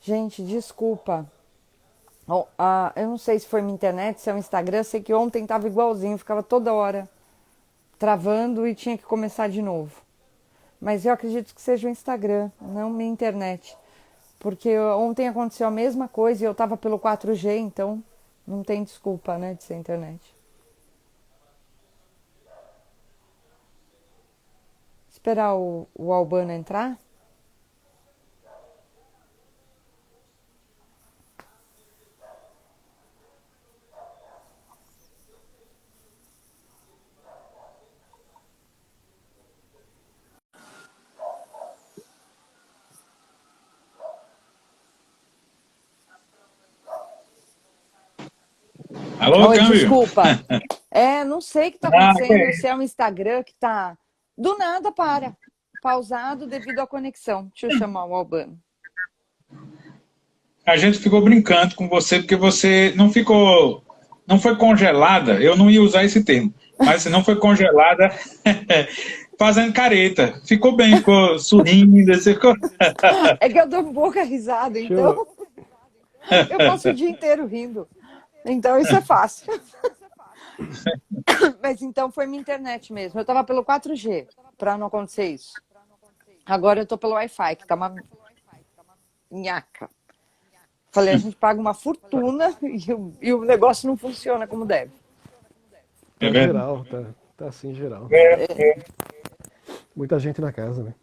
Gente, desculpa. Eu não sei se foi minha internet, se é o Instagram. Sei que ontem tava igualzinho, ficava toda hora travando e tinha que começar de novo. Mas eu acredito que seja o Instagram, não minha internet. Porque ontem aconteceu a mesma coisa e eu tava pelo 4G, então não tem desculpa, né, de ser internet. Esperar o Albano entrar? Alô, Oi, câmbio? desculpa. Não sei o que tá Ah, acontecendo, se é o Instagram que tá. Do nada para. Pausado devido à conexão. Deixa eu chamar o Albano. a gente ficou brincando com você porque você não ficou, não foi congelada. Eu não ia usar esse termo, mas você não foi congelada fazendo careta. Ficou bem, ficou sorrindo, você ficou. É que eu dou pouca risada, Deixa então eu, eu passo o dia inteiro rindo. Então isso é fácil. Mas então foi minha internet mesmo. Eu tava pelo 4G para não acontecer isso. Agora eu tô pelo Wi-Fi, que tá uma nhaca. Falei, a gente paga uma fortuna e o negócio não funciona como deve. É tá verdade. geral, tá assim geral. Muita gente na casa, né?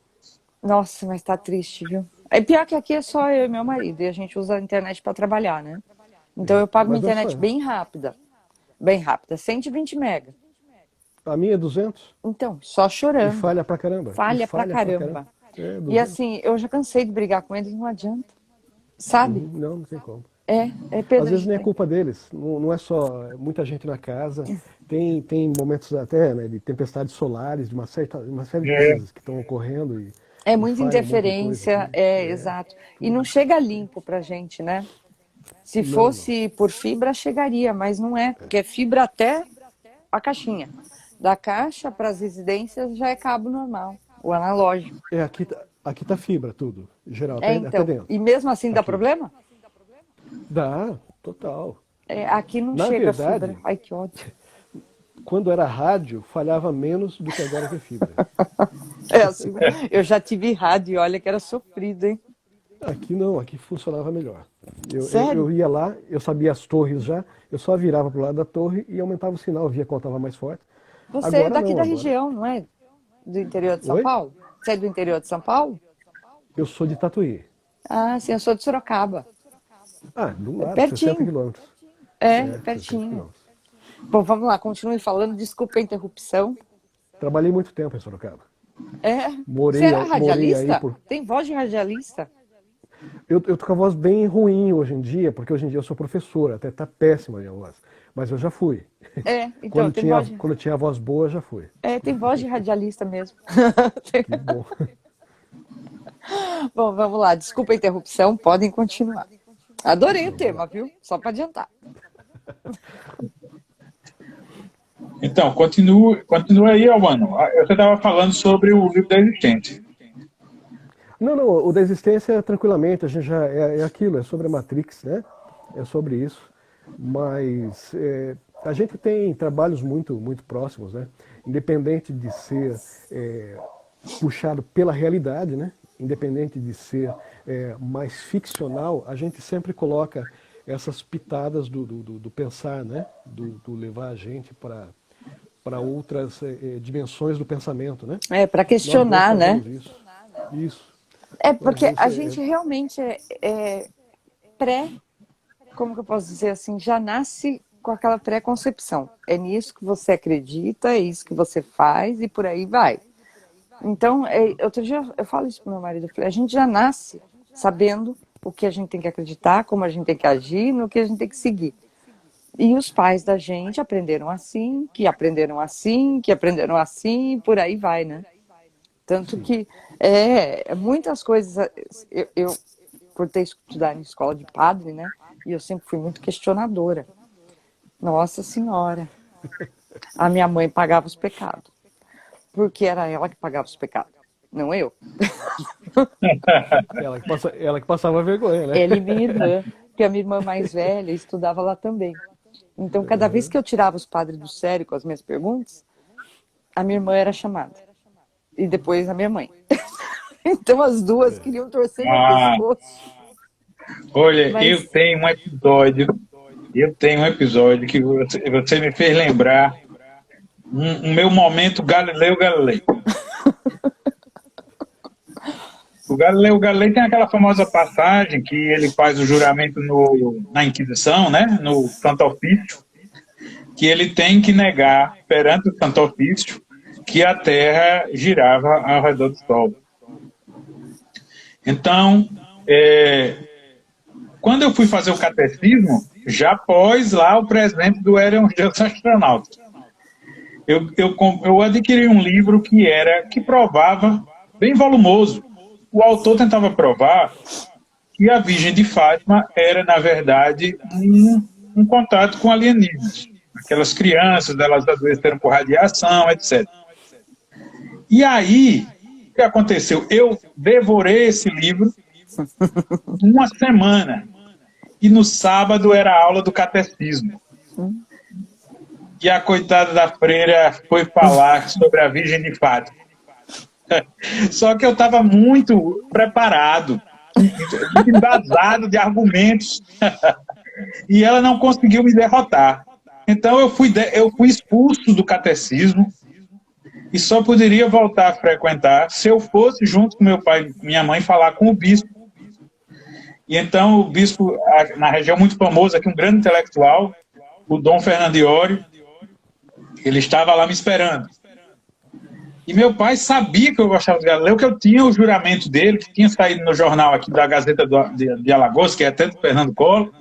Nossa, mas tá triste, viu? É pior que aqui é só eu e meu marido, e a gente usa a internet para trabalhar, né? Então É. eu pago uma Mas não é só. internet bem rápida, 120 mega. A minha é 200 Então, só e chorando. falha pra caramba. E Falha pra falha pra caramba. caramba. É, E 200. assim, eu já cansei de brigar com eles, não adianta. Sabe? Não, não tem como. É Às pena vezes de nem é ter. culpa deles. Não, não é só muita gente na casa. Tem momentos até, né, de tempestades solares, de uma série de coisas que estão ocorrendo É e muita falha um monte de coisa aqui. interferência, É, exato. E não tudo. chega limpo pra gente, né? Se Não, não. fosse por fibra, chegaria, mas não é, porque é fibra até a caixinha. Da caixa para as residências já é cabo normal, o analógico. É, aqui tá fibra, tudo. Geral, até Então. dentro. E mesmo assim dá Aqui. problema? Dá, total. Aqui não Na chega fibra. verdade, Ai, que ódio. quando era rádio, falhava menos do que agora que é fibra. É assim, eu já tive rádio e olha que era sofrido, hein? Aqui não, aqui funcionava melhor. Eu Sério? ia lá, eu sabia as torres já, eu só virava pro lado da torre e aumentava o sinal, via qual estava mais forte. Você é Agora daqui não, da agora. região, não é? Do interior de São Oi? Paulo? Você é do interior de São Paulo? Eu sou de Tatuí. Ah, sim, eu sou de Sorocaba. Ah, do É lado, 60 pertinho. quilômetros. É, É, 60 pertinho. quilômetros. Bom, vamos lá, continue falando. Desculpa a interrupção. Trabalhei muito tempo em Sorocaba. É. Você Morei, era morei aí radialista? por. Tem voz de radialista? Eu tô com a voz bem ruim hoje em dia, porque hoje em dia eu sou professor, até tá péssima a minha voz. Mas eu já fui. Então, tem voz de. Quando tinha voz boa, já fui. Tem voz de radialista mesmo. Que bom. Bom, vamos lá. Desculpa a interrupção, podem continuar. Adorei o Vamos lá. tema, viu? Só para adiantar. Então, continua aí, Albano. Você estava falando sobre o livro da existência. Não, não, o da existência, tranquilamente, a gente já é aquilo, é sobre a Matrix, né? É sobre isso. Mas a gente tem trabalhos muito próximos, né? Independente de ser puxado pela realidade, né? Independente de ser mais ficcional, a gente sempre coloca essas pitadas do pensar, né? Do levar a gente para outras dimensões do pensamento, né? Para Nós dois questionar, né? fazemos isso. Isso. Nós Porque dois a gente realmente é pré, como que eu posso dizer assim, já nasce com aquela pré-concepção. É nisso que você acredita, é isso que você faz e por aí vai. Então, outro dia eu falo isso pro meu marido, eu falei, a gente já nasce sabendo o que a gente tem que acreditar, como a gente tem que agir, no que a gente tem que seguir. E os pais da gente aprenderam assim, que aprenderam assim, que aprenderam assim, e por aí vai, né? Tanto Sim. que muitas coisas, eu por ter estudado em escola de padre, né? E eu sempre fui muito questionadora. Nossa Senhora, a minha mãe pagava os pecados, porque era ela que pagava os pecados, não eu. Ela que passava vergonha, né? Ela e minha irmã, porque a minha irmã mais velha estudava lá também. Então, cada vez que eu tirava os padres do sério com as minhas perguntas, a minha irmã era chamada. E depois a minha mãe. Então, as duas queriam torcer meu Ah, pescoço. olha, Mas eu tenho um episódio que você me fez lembrar um meu momento Galileu Galilei. O Galileu Galilei tem aquela famosa passagem que ele faz o juramento na Inquisição, né? No Santo Ofício, que ele tem que negar perante o Santo Ofício que a Terra girava ao redor do Sol. Então, quando eu fui fazer o catecismo, já pós lá o presente do Eram os Deuses Astronautas, eu adquiri um livro que provava, bem volumoso. O autor tentava provar que a Virgem de Fátima era, na verdade, um contato com alienígenas. Aquelas crianças, elas adoeceram por radiação, etc. E aí, o que aconteceu? Eu devorei esse livro uma semana. E no sábado era a aula do catecismo. E a coitada da freira foi falar sobre a Virgem de Fátima. Só que eu estava muito preparado, muito embasado de argumentos. E ela não conseguiu me derrotar. Então eu fui expulso do catecismo e só poderia voltar a frequentar se eu fosse, junto com meu pai e minha mãe, falar com o bispo. E então o bispo, na região muito famosa, aqui um grande intelectual, o Dom Fernando Iório, ele estava lá me esperando. E meu pai sabia que eu gostava de Galileu, que eu tinha o juramento dele, que tinha saído no jornal aqui da Gazeta de Alagoas, que é até do Fernando Collor.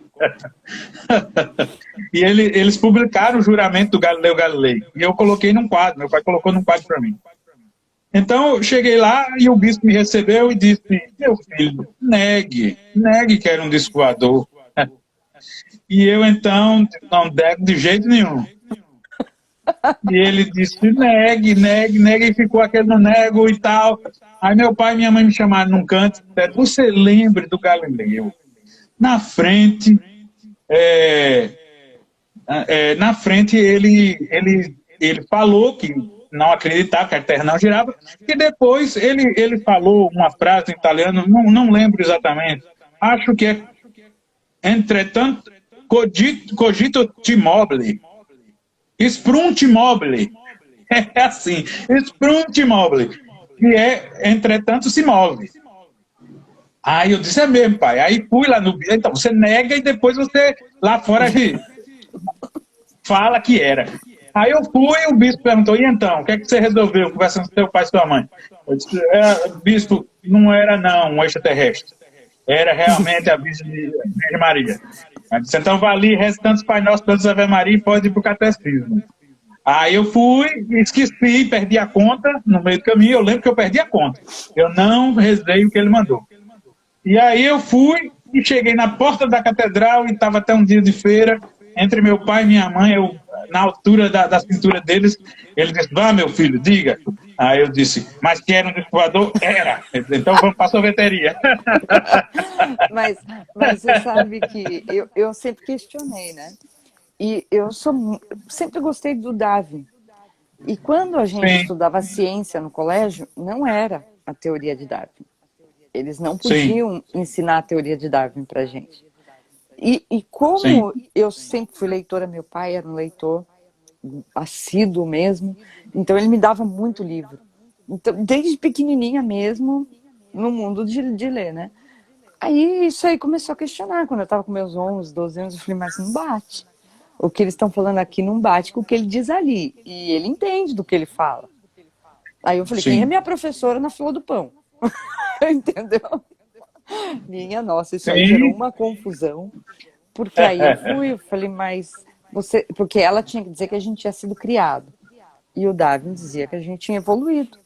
E eles publicaram o juramento do Galileu Galilei. E eu coloquei num quadro, meu pai colocou num quadro para mim. Então, eu cheguei lá e o bispo me recebeu e disse: meu filho, negue que era um disco voador. E eu, então, não nego de jeito nenhum. E ele disse: negue, e ficou aquele não nego e tal. Aí meu pai e minha mãe me chamaram num canto e disseram: você lembre do Galileu. Na frente, ele falou que não acreditava que a Terra não girava, e depois ele falou uma frase em italiano, não lembro exatamente, acho que é entretanto, cogito ti mobile, sprunti mobile, é assim, sprunti mobile, que é entretanto se move. Aí eu disse: é mesmo, pai. Aí fui lá no... Então, você nega e depois você lá fora fala que era. Aí eu fui e o bispo perguntou: e então, o que é que você resolveu conversando com seu pai e sua mãe? Eu disse: bispo, não era não um extraterrestre. Era realmente a Virgem Maria. Aí disse: então vale restantes Pai Nosso, todos Ave Maria e pode ir para o catecismo. Aí eu fui, esqueci, perdi a conta no meio do caminho. Eu lembro que eu perdi a conta. Eu não rezei o que ele mandou. E aí eu fui e cheguei na porta da catedral e estava até um dia de feira, entre meu pai e minha mãe, na altura da cintura deles, ele disse: vá, meu filho, diga. Aí eu disse: mas que era um disco voador? Era. Então vamos para a sorveteria. mas você sabe que eu sempre questionei, né? E sempre gostei do Darwin. E quando a gente Sim, estudava ciência no colégio, não era a teoria de Darwin. Eles não sim, podiam ensinar a teoria de Darwin para a gente. E sim, como eu sempre fui leitora, meu pai era um leitor assíduo mesmo, então ele me dava muito livro. Então, desde pequenininha mesmo, no mundo de ler, né? Aí isso aí começou a questionar. Quando eu estava com meus 11, 12 anos, eu falei: mas não bate. O que eles estão falando aqui não bate com o que ele diz ali. E ele entende do que ele fala. Aí eu falei: quem é sim, minha professora na fila do pão? Entendeu? Minha nossa, isso aí gerou sim, uma confusão. Porque aí eu falei: mas você. Porque ela tinha que dizer que a gente tinha sido criado. E o Darwin dizia que a gente tinha evoluído.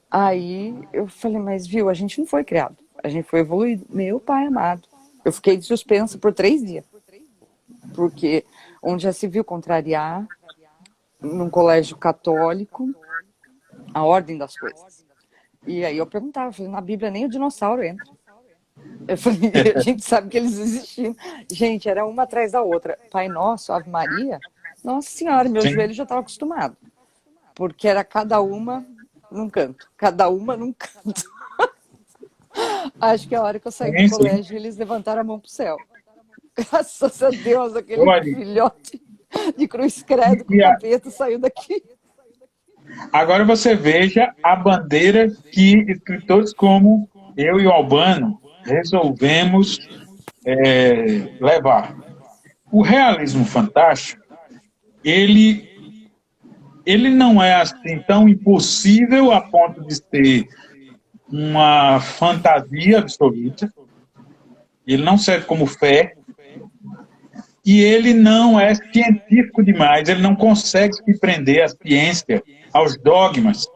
Aí eu falei: mas viu, a gente não foi criado. A gente foi evoluído. Meu pai amado. Eu fiquei de suspensa por 3 dias. Porque onde já se viu contrariar, num colégio católico, a ordem das coisas. E aí eu perguntava, eu falei, na Bíblia nem o dinossauro entra. Eu falei, a gente sabe que eles existiam. Gente, era uma atrás da outra. Pai Nosso, Ave Maria. Nossa Senhora, meu Sim. joelho já estava acostumado. Porque era cada uma num canto. Cada uma num canto. Acho que a hora que eu saí do Sim. colégio, eles levantaram a mão pro céu. Graças a Deus, aquele Olha, filhote de cruz credo com o e capeta saiu daqui. agora você veja a bandeira que escritores como eu e o Albano resolvemos levar. O realismo fantástico, ele não é assim tão impossível a ponto de ser uma fantasia absoluta. Ele não serve como fé. E ele não é científico demais. Ele não consegue se prender à ciência, aos dogmas,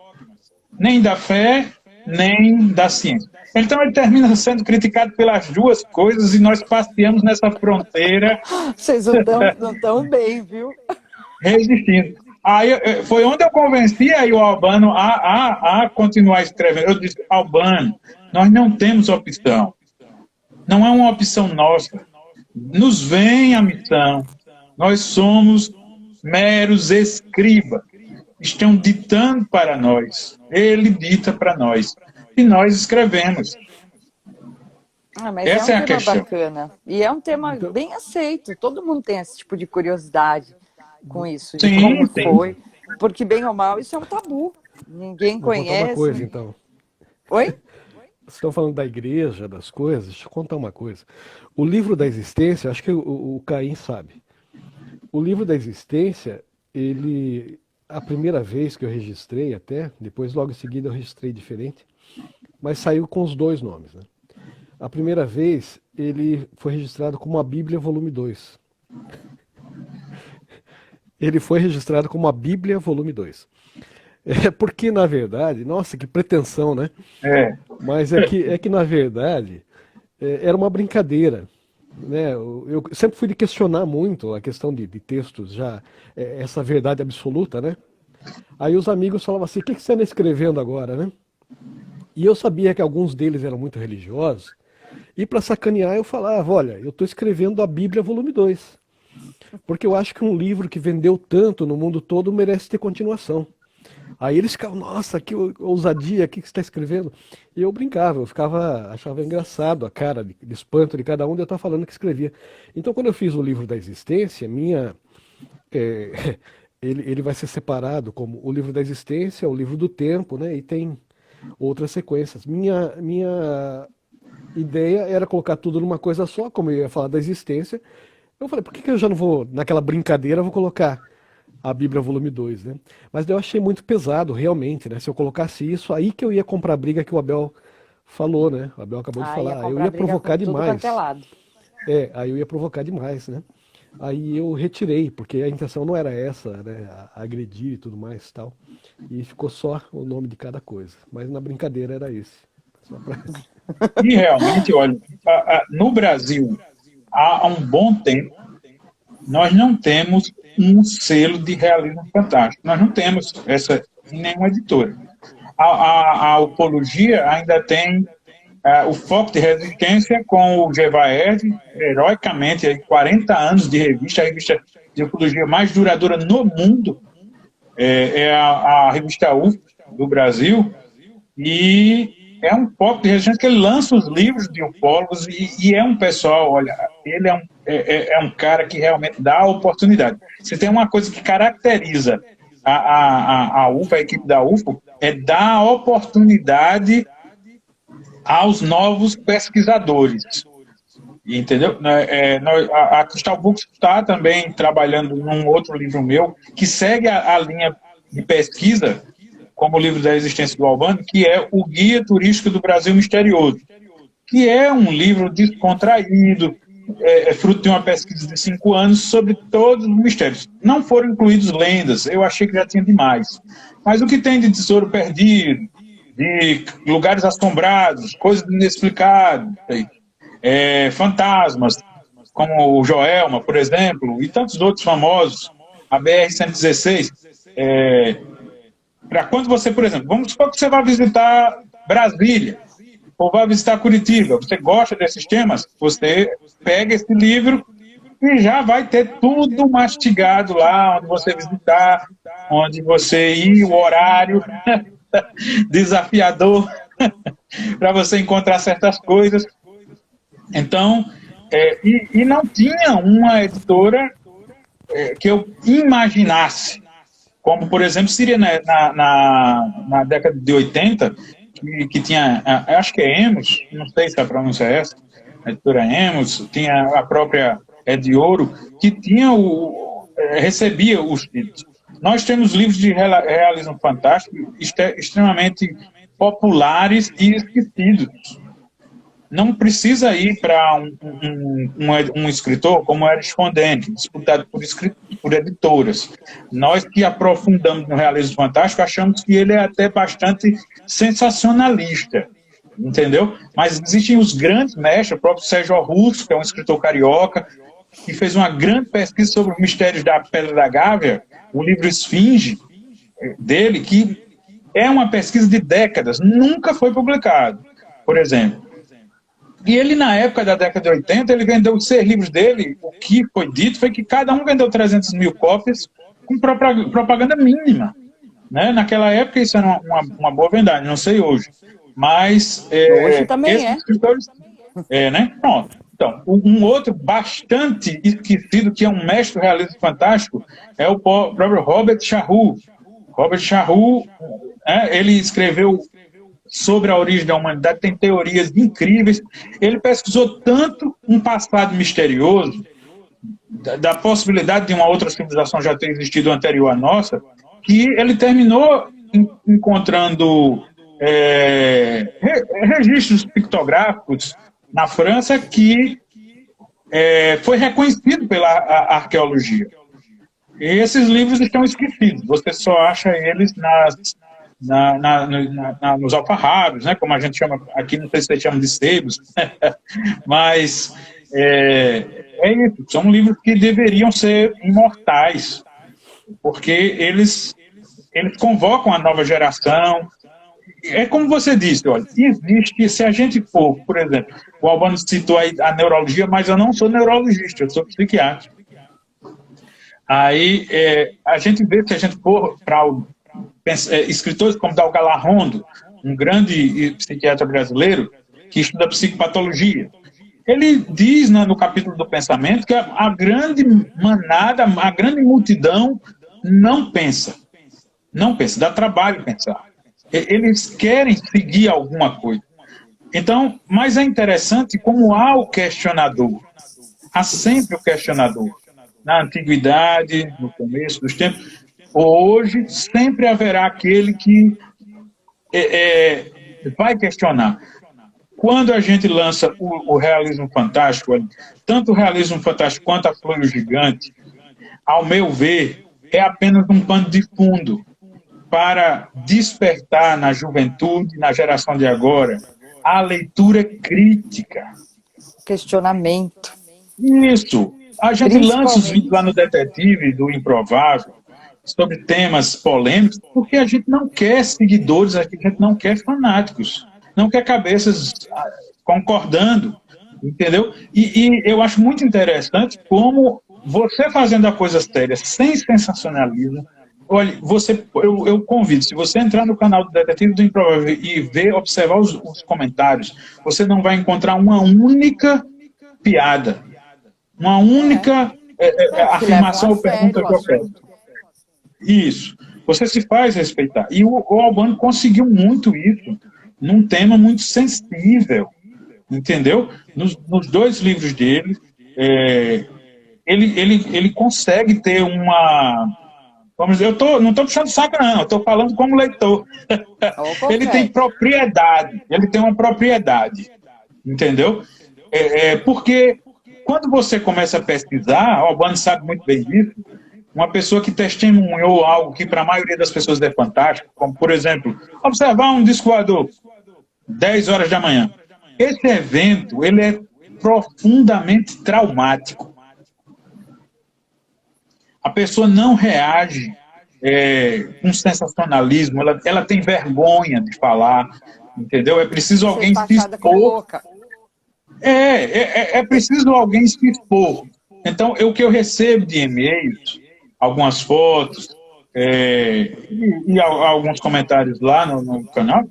nem da fé, nem da ciência. Então ele termina sendo criticado pelas duas coisas e nós passeamos nessa fronteira Vocês não estão bem, viu? resistindo. Aí foi onde eu convenci aí o Albano a continuar escrevendo. Eu disse, Albano, nós não temos opção. Não é uma opção nossa. Nos vem a missão. Nós somos meros escribas. Estão ditando para nós. Ele dita para nós. E nós escrevemos. Mas Essa é é um a tema questão. bacana. E é um tema bem aceito. Todo mundo tem esse tipo de curiosidade com isso, de Sim, como sim. foi. Porque, bem ou mal, isso é um tabu. Ninguém Vou contar uma coisa, conhece. então. Oi? Vocês estão falando da igreja, das coisas, deixa eu contar uma coisa. O livro da existência, acho que o Caim sabe. O livro da existência, a primeira vez que eu registrei até, depois logo em seguida eu registrei diferente, mas saiu com os dois nomes, né? A primeira vez ele foi registrado como a Bíblia volume 2. Ele foi registrado como a Bíblia volume 2. É porque, na verdade, nossa, que pretensão, né? É. Mas é que na verdade, era uma brincadeira. Né? Eu sempre fui de questionar muito a questão de textos, já essa verdade absoluta, né? Aí os amigos falavam assim, o que você anda escrevendo agora, né? E eu sabia que alguns deles eram muito religiosos, e para sacanear eu falava, olha, eu estou escrevendo a Bíblia volume 2, porque eu acho que um livro que vendeu tanto no mundo todo merece ter continuação. Aí eles ficavam, nossa, que ousadia, o que você está escrevendo? E eu brincava, achava engraçado a cara de espanto de cada um de eu estar falando que escrevia. Então, quando eu fiz o livro da existência, ele vai ser separado como o livro da existência, o livro do tempo, né? E tem outras sequências. Minha ideia era colocar tudo numa coisa só, como eu ia falar da existência. Eu falei, por que eu já não vou, naquela brincadeira, eu vou colocar a Bíblia volume 2, né? Mas eu achei muito pesado, realmente, né? Se eu colocasse isso, aí que eu ia comprar a briga que o Abel falou, né? O Abel acabou de falar. Eu ia provocar demais. Aí eu ia provocar demais, né? Aí eu retirei, porque a intenção não era essa, né? Agredir e tudo mais e tal. E ficou só o nome de cada coisa. Mas na brincadeira era esse. Só pra... E realmente, olha, no Brasil, há um bom tempo, nós não temos um selo de realismo fantástico. Nós não temos essa em nenhuma editora. A Upologia ainda tem o foco de resistência com o Gevaerd, heroicamente, 40 anos de revista, a revista de Upologia mais duradoura no mundo, é a revista UF do Brasil, e é um foco de resistência que ele lança os livros de ufólogos e é um pessoal, olha, ele é um cara que realmente dá a oportunidade. Se tem uma coisa que caracteriza a UFO, a equipe da UFO, é dar a oportunidade aos novos pesquisadores. Entendeu? A Crystal Books está também trabalhando num outro livro meu, que segue a linha de pesquisa, como o livro da existência do Albano, que é o Guia Turístico do Brasil Misterioso, que é um livro descontraído, fruto de uma pesquisa de 5 anos sobre todos os mistérios. Não foram incluídos lendas, eu achei que já tinha demais. Mas o que tem de tesouro perdido, de lugares assombrados, coisas inexplicadas, fantasmas, como o Joelma, por exemplo, e tantos outros famosos, a BR-116, para quando você, por exemplo, vamos supor que você vai visitar Brasília, ou vai visitar Curitiba, você gosta desses temas, você pega esse livro e já vai ter tudo mastigado lá, onde você visitar, onde você ir, o horário desafiador para você encontrar certas coisas. Então, e não tinha uma editora que eu imaginasse, como, por exemplo, seria na década de 80, que tinha, acho que é Emos, não sei se a pronúncia é essa, a editora Emos, tinha a própria Ed Ouro, que tinha recebia os títulos. Nós temos livros de realismo fantástico extremamente populares e esquecidos. Não precisa ir para um escritor como Erich von Däniken, disputado por editoras. Nós que aprofundamos no realismo fantástico achamos que ele é até bastante sensacionalista, entendeu? Mas existem os grandes mestres, o próprio Sérgio Russo, que é um escritor carioca, que fez uma grande pesquisa sobre os mistérios da Pedra da Gávea, o livro Esfinge dele, que é uma pesquisa de décadas, nunca foi publicado, por exemplo. E ele, na época da década de 80, ele vendeu os 6 livros dele. O que foi dito foi que cada um vendeu 300 mil cópias com propaganda mínima. Né? Naquela época, isso era uma boa vendagem, não sei hoje. Mas hoje também esses escritores... né? Pronto. Então, um outro bastante esquecido, que é um mestre realismo fantástico, é o próprio Robert Charroux. Robert Charroux, ele escreveu sobre a origem da humanidade, tem teorias incríveis. Ele pesquisou tanto um passado misterioso, da possibilidade de uma outra civilização já ter existido anterior à nossa, que ele terminou encontrando registros pictográficos na França que foi reconhecido pela arqueologia. E esses livros estão esquecidos, você só acha eles nos alfarrábios, né, como a gente chama aqui, não sei se vocês chamam de sebos, mas isso, são livros que deveriam ser imortais, porque eles convocam a nova geração. É como você disse, olha, existe, se a gente for, por exemplo, o Albano citou aí a neurologia, mas eu não sou neurologista, eu sou psiquiatra. Aí a gente vê, se a gente for para escritores como Dalgal Rondo, um grande psiquiatra brasileiro que estuda psicopatologia, ele diz, né, no capítulo do pensamento, que a grande manada, a grande multidão não pensa, dá trabalho pensar. Eles querem seguir alguma coisa. Então, mas é interessante como há o questionador, há sempre o questionador. Na antiguidade, no começo dos tempos, hoje sempre haverá aquele que vai questionar. Quando a gente lança o realismo fantástico, tanto o realismo fantástico quanto a Flor e o Gigante, ao meu ver, é apenas um pano de fundo para despertar na juventude, na geração de agora, a leitura crítica. Questionamento. Isso. A gente lança os vídeos lá no Detetive, do Improvável, sobre temas polêmicos, porque a gente não quer seguidores, a gente não quer fanáticos, não quer cabeças concordando, entendeu? E eu acho muito interessante como você fazendo a coisa séria, sem sensacionalismo. Olha, eu convido, se você entrar no canal do Detetive do Improvável e observar os comentários, você não vai encontrar uma única piada, uma única afirmação ou pergunta qualquer. Isso. Você se faz respeitar. E o Albano conseguiu muito isso num tema muito sensível, entendeu? Nos 2 livros dele, ele consegue ter uma... Vamos dizer, não estou puxando saco, não, eu estou falando como leitor. Ele tem propriedade, ele tem uma propriedade, entendeu? Porque quando você começa a pesquisar, o Albano sabe muito bem disso, uma pessoa que testemunhou algo que para a maioria das pessoas é fantástico, como, por exemplo, observar um disco voador, 10 horas da manhã. Esse evento, ele é profundamente traumático. A pessoa não reage com sensacionalismo, ela tem vergonha de falar, entendeu? É preciso Ser alguém se taxada como expor. louca. É preciso alguém se expor. Então, o que eu recebo de e-mails, algumas fotos, e alguns comentários lá no canal,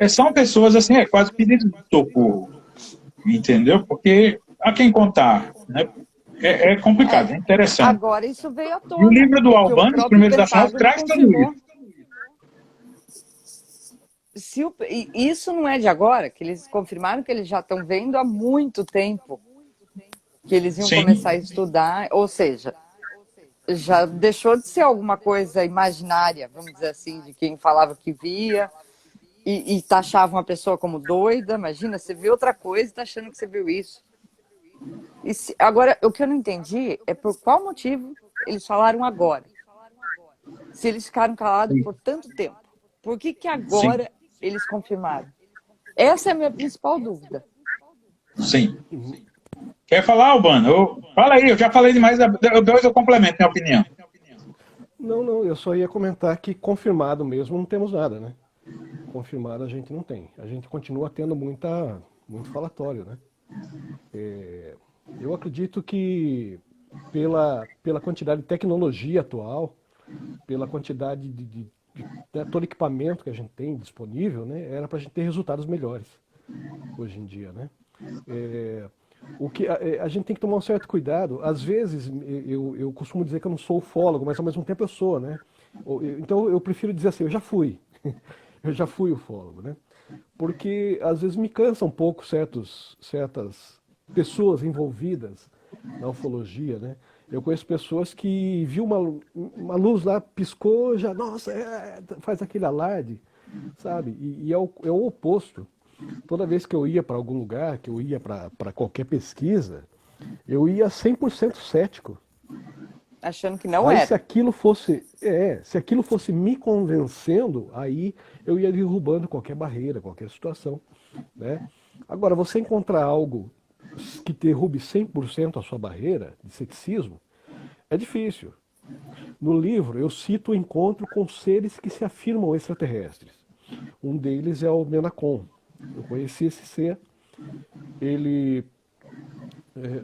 são pessoas assim, quase pedindo socorro, entendeu? Porque a quem contar, né? É complicado, É. é interessante. Agora isso veio à E o tona, livro do porque o Albano, Os próprio Primeiros Astronautas, Pentágono traz tudo confirmou. isso. E isso não é de agora, que eles confirmaram que eles já estão vendo há muito tempo que eles iam Sim, começar a estudar, ou seja, já deixou de ser alguma coisa imaginária, vamos dizer assim, de quem falava que via e taxava uma pessoa como doida. Imagina, você viu outra coisa e tá achando que você viu isso. Agora, o que eu não entendi é por qual motivo eles falaram agora. Se eles ficaram calados sim, por tanto tempo, por que sim. agora eles confirmaram? Essa é a minha principal dúvida. Sim. Quer falar, Albano? Fala aí, eu já falei demais, depois eu complemento minha opinião. Não, não, eu só ia comentar que confirmado mesmo não temos nada, né? Confirmado a gente não tem. A gente continua tendo muito falatório, né? Eu acredito que pela quantidade de tecnologia atual, pela quantidade de todo equipamento que a gente tem disponível, né, era para a gente ter resultados melhores hoje em dia, né? O que a gente tem que tomar um certo cuidado. Às vezes eu costumo dizer que eu não sou ufólogo, mas ao mesmo tempo eu sou, né? Então eu prefiro dizer assim, eu já fui, eu já fui ufólogo, né? Porque às vezes me cansa um pouco certas pessoas envolvidas na ufologia, né? Eu conheço pessoas que viu uma luz lá, piscou, já, nossa, faz aquele alarde, sabe? E é o oposto. Toda vez que eu ia para algum lugar, que eu ia para qualquer pesquisa, eu ia 100% cético. Achando que não Aí era. se aquilo fosse me convencendo, aí eu ia derrubando qualquer barreira, qualquer situação, né? Agora, você encontrar algo que derrube 100% a sua barreira de ceticismo, é difícil. No livro, eu cito o encontro com seres que se afirmam extraterrestres. Um deles é o Menacom. Eu conheci esse ser. Ele,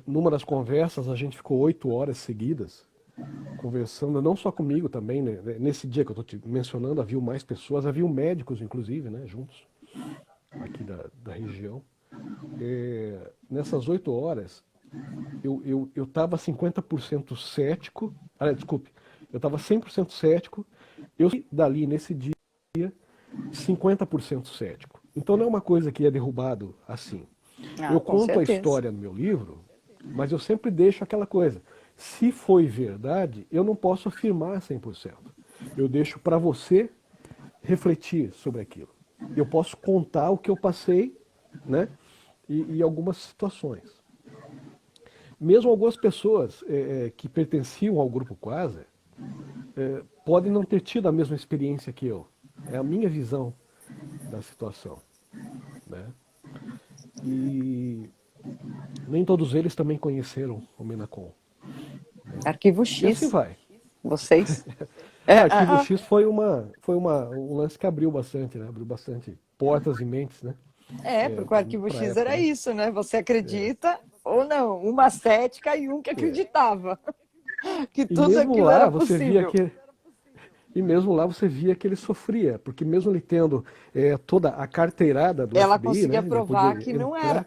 numa das conversas, a gente ficou 8 horas seguidas, conversando, não só comigo também, né? Nesse dia que eu estou te mencionando, havia mais pessoas, havia médicos, inclusive, né, juntos, aqui da região. Nessas 8 horas, eu estava 50% cético, desculpe, eu estava 100% cético, eu saí dali nesse dia 50% cético. Então não é uma coisa que é derrubado assim. Eu Com conto a certeza. história no meu livro, mas eu sempre deixo aquela coisa. Se foi verdade, eu não posso afirmar 100%. Eu deixo para você refletir sobre aquilo. Eu posso contar o que eu passei, né? E algumas situações. Mesmo algumas pessoas que pertenciam ao grupo Quasar podem não ter tido a mesma experiência que eu. É a minha visão da situação, né? E nem todos eles também conheceram o Menacom. Arquivo E assim X, vai. vocês. Arquivo X um lance que abriu bastante, né? Abriu bastante portas e mentes, né? Porque o Arquivo Pra X época, era né? isso, né? Você acredita ou não? Uma cética e um que acreditava que E tudo mesmo aquilo era lá você via possível. que E mesmo lá você via que ele sofria, porque mesmo ele tendo toda a carteirada do Ela FBI, né? conseguia Ele provar podia que não entrar, era.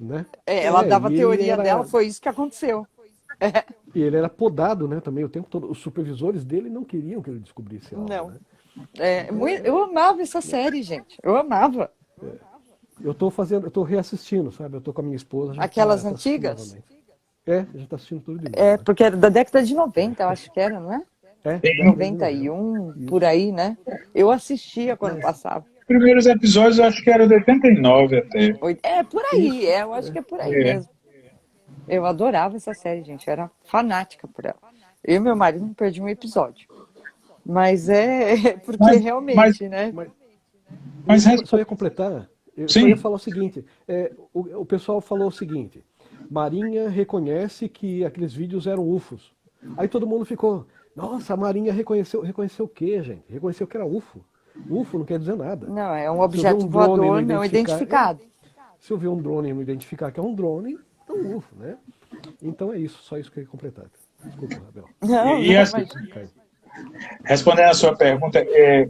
né? Ela dava a E ele teoria dela, era foi isso que aconteceu. E ele era podado, né, também o tempo todo. Os supervisores dele não queriam que ele descobrisse algo, Não. né? Eu amava essa série, gente. Eu amava. Eu tô reassistindo, sabe? Eu tô com a minha esposa, a gente Aquelas tá assistindo antigas. novamente. A gente tá assistindo tudo de novo, né? Porque era da década de 90, eu acho que era, não é? Década de 90. 91, por Isso. aí, né? Eu assistia quando Mas, passava. Os primeiros episódios eu acho que era de 89 até. Por aí, isso. eu acho que é por aí É. mesmo. Eu adorava essa série, gente. Eu era fanática por ela. Eu e meu marido não perdi um episódio. Mas porque Mas, mas, realmente, né? Mas eu mas só ia completar, eu só ia sim, falar o seguinte, o pessoal falou o seguinte, Marinha reconhece que aqueles vídeos eram UFOs. Aí todo mundo ficou, nossa, a Marinha reconheceu o quê, gente? Reconheceu que era UFO. UFO não quer dizer nada. Não, é um Se eu ver objeto um drone voador e não identificado. Se eu ver um drone e não identificar que é um drone, é um UFO, né? Então é isso, só isso que eu ia completar. Desculpa, Abel. Não, E não, assim, mas respondendo a sua pergunta, É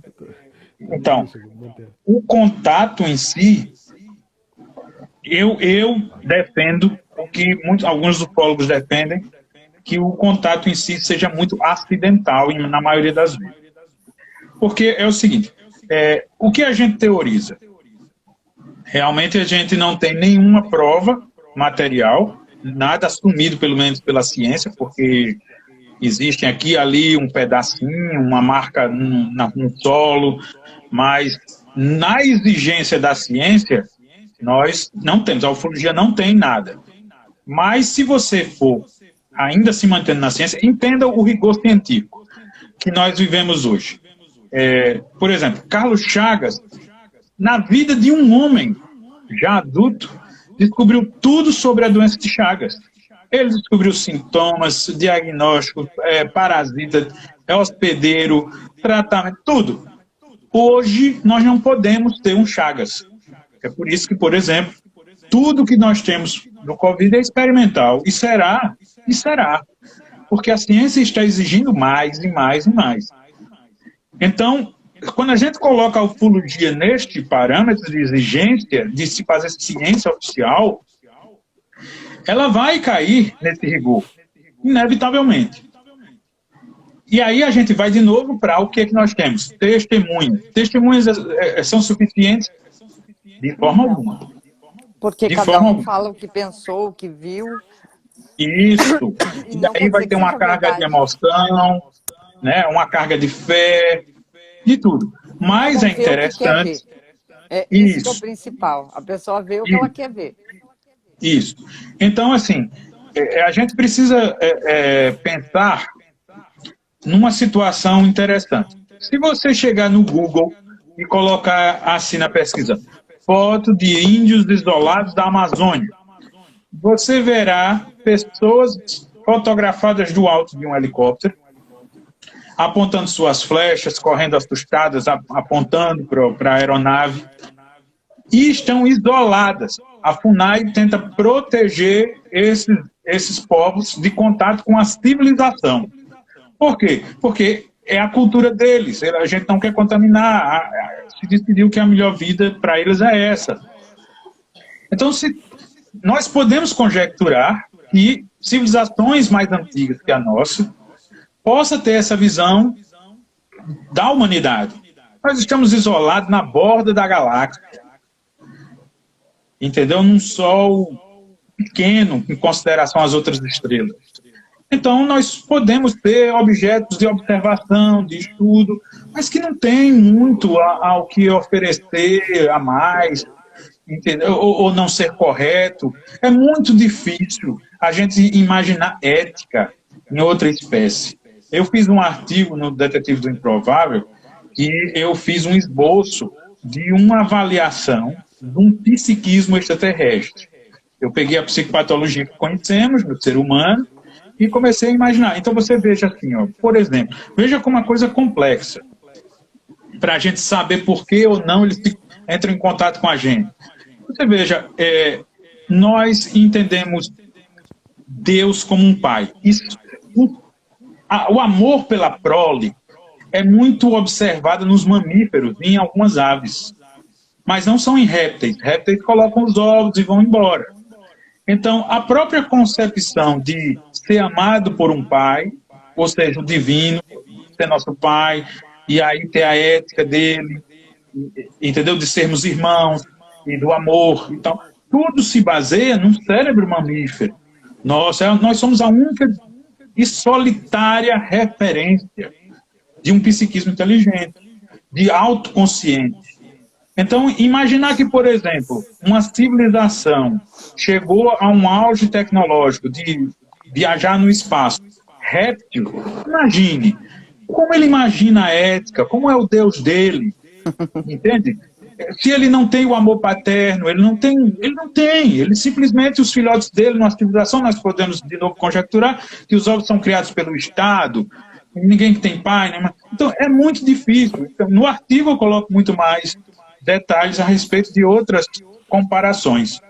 então, difícil manter. o contato em si, eu defendo o que alguns ufólogos defendem, que o contato em si seja muito acidental na maioria das vezes. Porque é o seguinte, o que a gente teoriza? Realmente a gente não tem nenhuma prova material, nada assumido pelo menos pela ciência, porque existem aqui e ali um pedacinho, uma marca no solo, mas na exigência da ciência, nós não temos, a ufologia não tem nada. Mas se você for ainda se mantendo na ciência, entenda o rigor científico que nós vivemos hoje. Por exemplo, Carlos Chagas, na vida de um homem já adulto, descobriu tudo sobre a doença de Chagas. Ele descobriu sintomas, diagnóstico, parasita, hospedeiro, tratamento, tudo. Hoje, nós não podemos ter um Chagas. É por isso que, por exemplo, tudo que nós temos do Covid é experimental. E será. Porque a ciência está exigindo mais e mais e mais. Então, quando a gente coloca a ufologia neste parâmetro de exigência de se fazer ciência oficial, ela vai cair nesse rigor, inevitavelmente. E aí a gente vai de novo para o que é que nós temos? Testemunhas. Testemunhas são suficientes de forma alguma. porque De cada forma um alguma. fala o que pensou, o que viu. Isso. E E não aí quer vai dizer ter que uma seja carga de verdade. emoção, né? Uma carga de fé, de tudo. Mas Cada é um vê o que quer ver. interessante. É isso que é o Isso. principal. A pessoa vê o que ela quer ver. Isso. Então, assim, a gente precisa pensar numa situação interessante. Se você chegar no Google e colocar assim na pesquisa, foto de índios isolados da Amazônia, você verá pessoas fotografadas do alto de um helicóptero, apontando suas flechas, correndo assustadas, apontando para a aeronave, e estão isoladas. A FUNAI tenta proteger esses povos de contato com a civilização. Por quê? Porque é a cultura deles, a gente não quer contaminar, se decidiu que a melhor vida para eles é essa. Então, nós podemos conjecturar que civilizações mais antigas que a nossa possa ter essa visão da humanidade. Nós estamos isolados na borda da galáxia, entendeu? Num sol pequeno em consideração às outras estrelas. Então, nós podemos ter objetos de observação, de estudo, mas que não tem muito ao que oferecer a mais, entendeu? Ou não ser correto. É muito difícil a gente imaginar ética em outra espécie. Eu fiz um artigo no Detetive do Improvável que eu fiz um esboço de uma avaliação de um psiquismo extraterrestre. Eu peguei a psicopatologia que conhecemos no ser humano e comecei a imaginar. Então você veja assim, ó, por exemplo, veja como uma coisa complexa, para a gente saber por que ou não eles entram em contato com a gente. Você veja, nós entendemos Deus como um pai. O amor pela prole é muito observado nos mamíferos e em algumas aves, mas não são em répteis. Répteis colocam os ovos e vão embora. Então, a própria concepção de ser amado por um pai, ou seja, o divino, ser nosso pai, e aí ter a ética dele, entendeu? De sermos irmãos e do amor. Então, tudo se baseia num cérebro mamífero. Nós somos a única e solitária referência de um psiquismo inteligente, de autoconsciente. Então, imaginar que, por exemplo, uma civilização chegou a um auge tecnológico de viajar no espaço, réptil, imagine, como ele imagina a ética, como é o Deus dele, entende? Se ele não tem o amor paterno, ele simplesmente, os filhotes dele, numa civilização, nós podemos de novo conjecturar que os ovos são criados pelo Estado, ninguém que tem pai, né? Então é muito difícil. Então, no artigo eu coloco muito mais detalhes a respeito de outras comparações.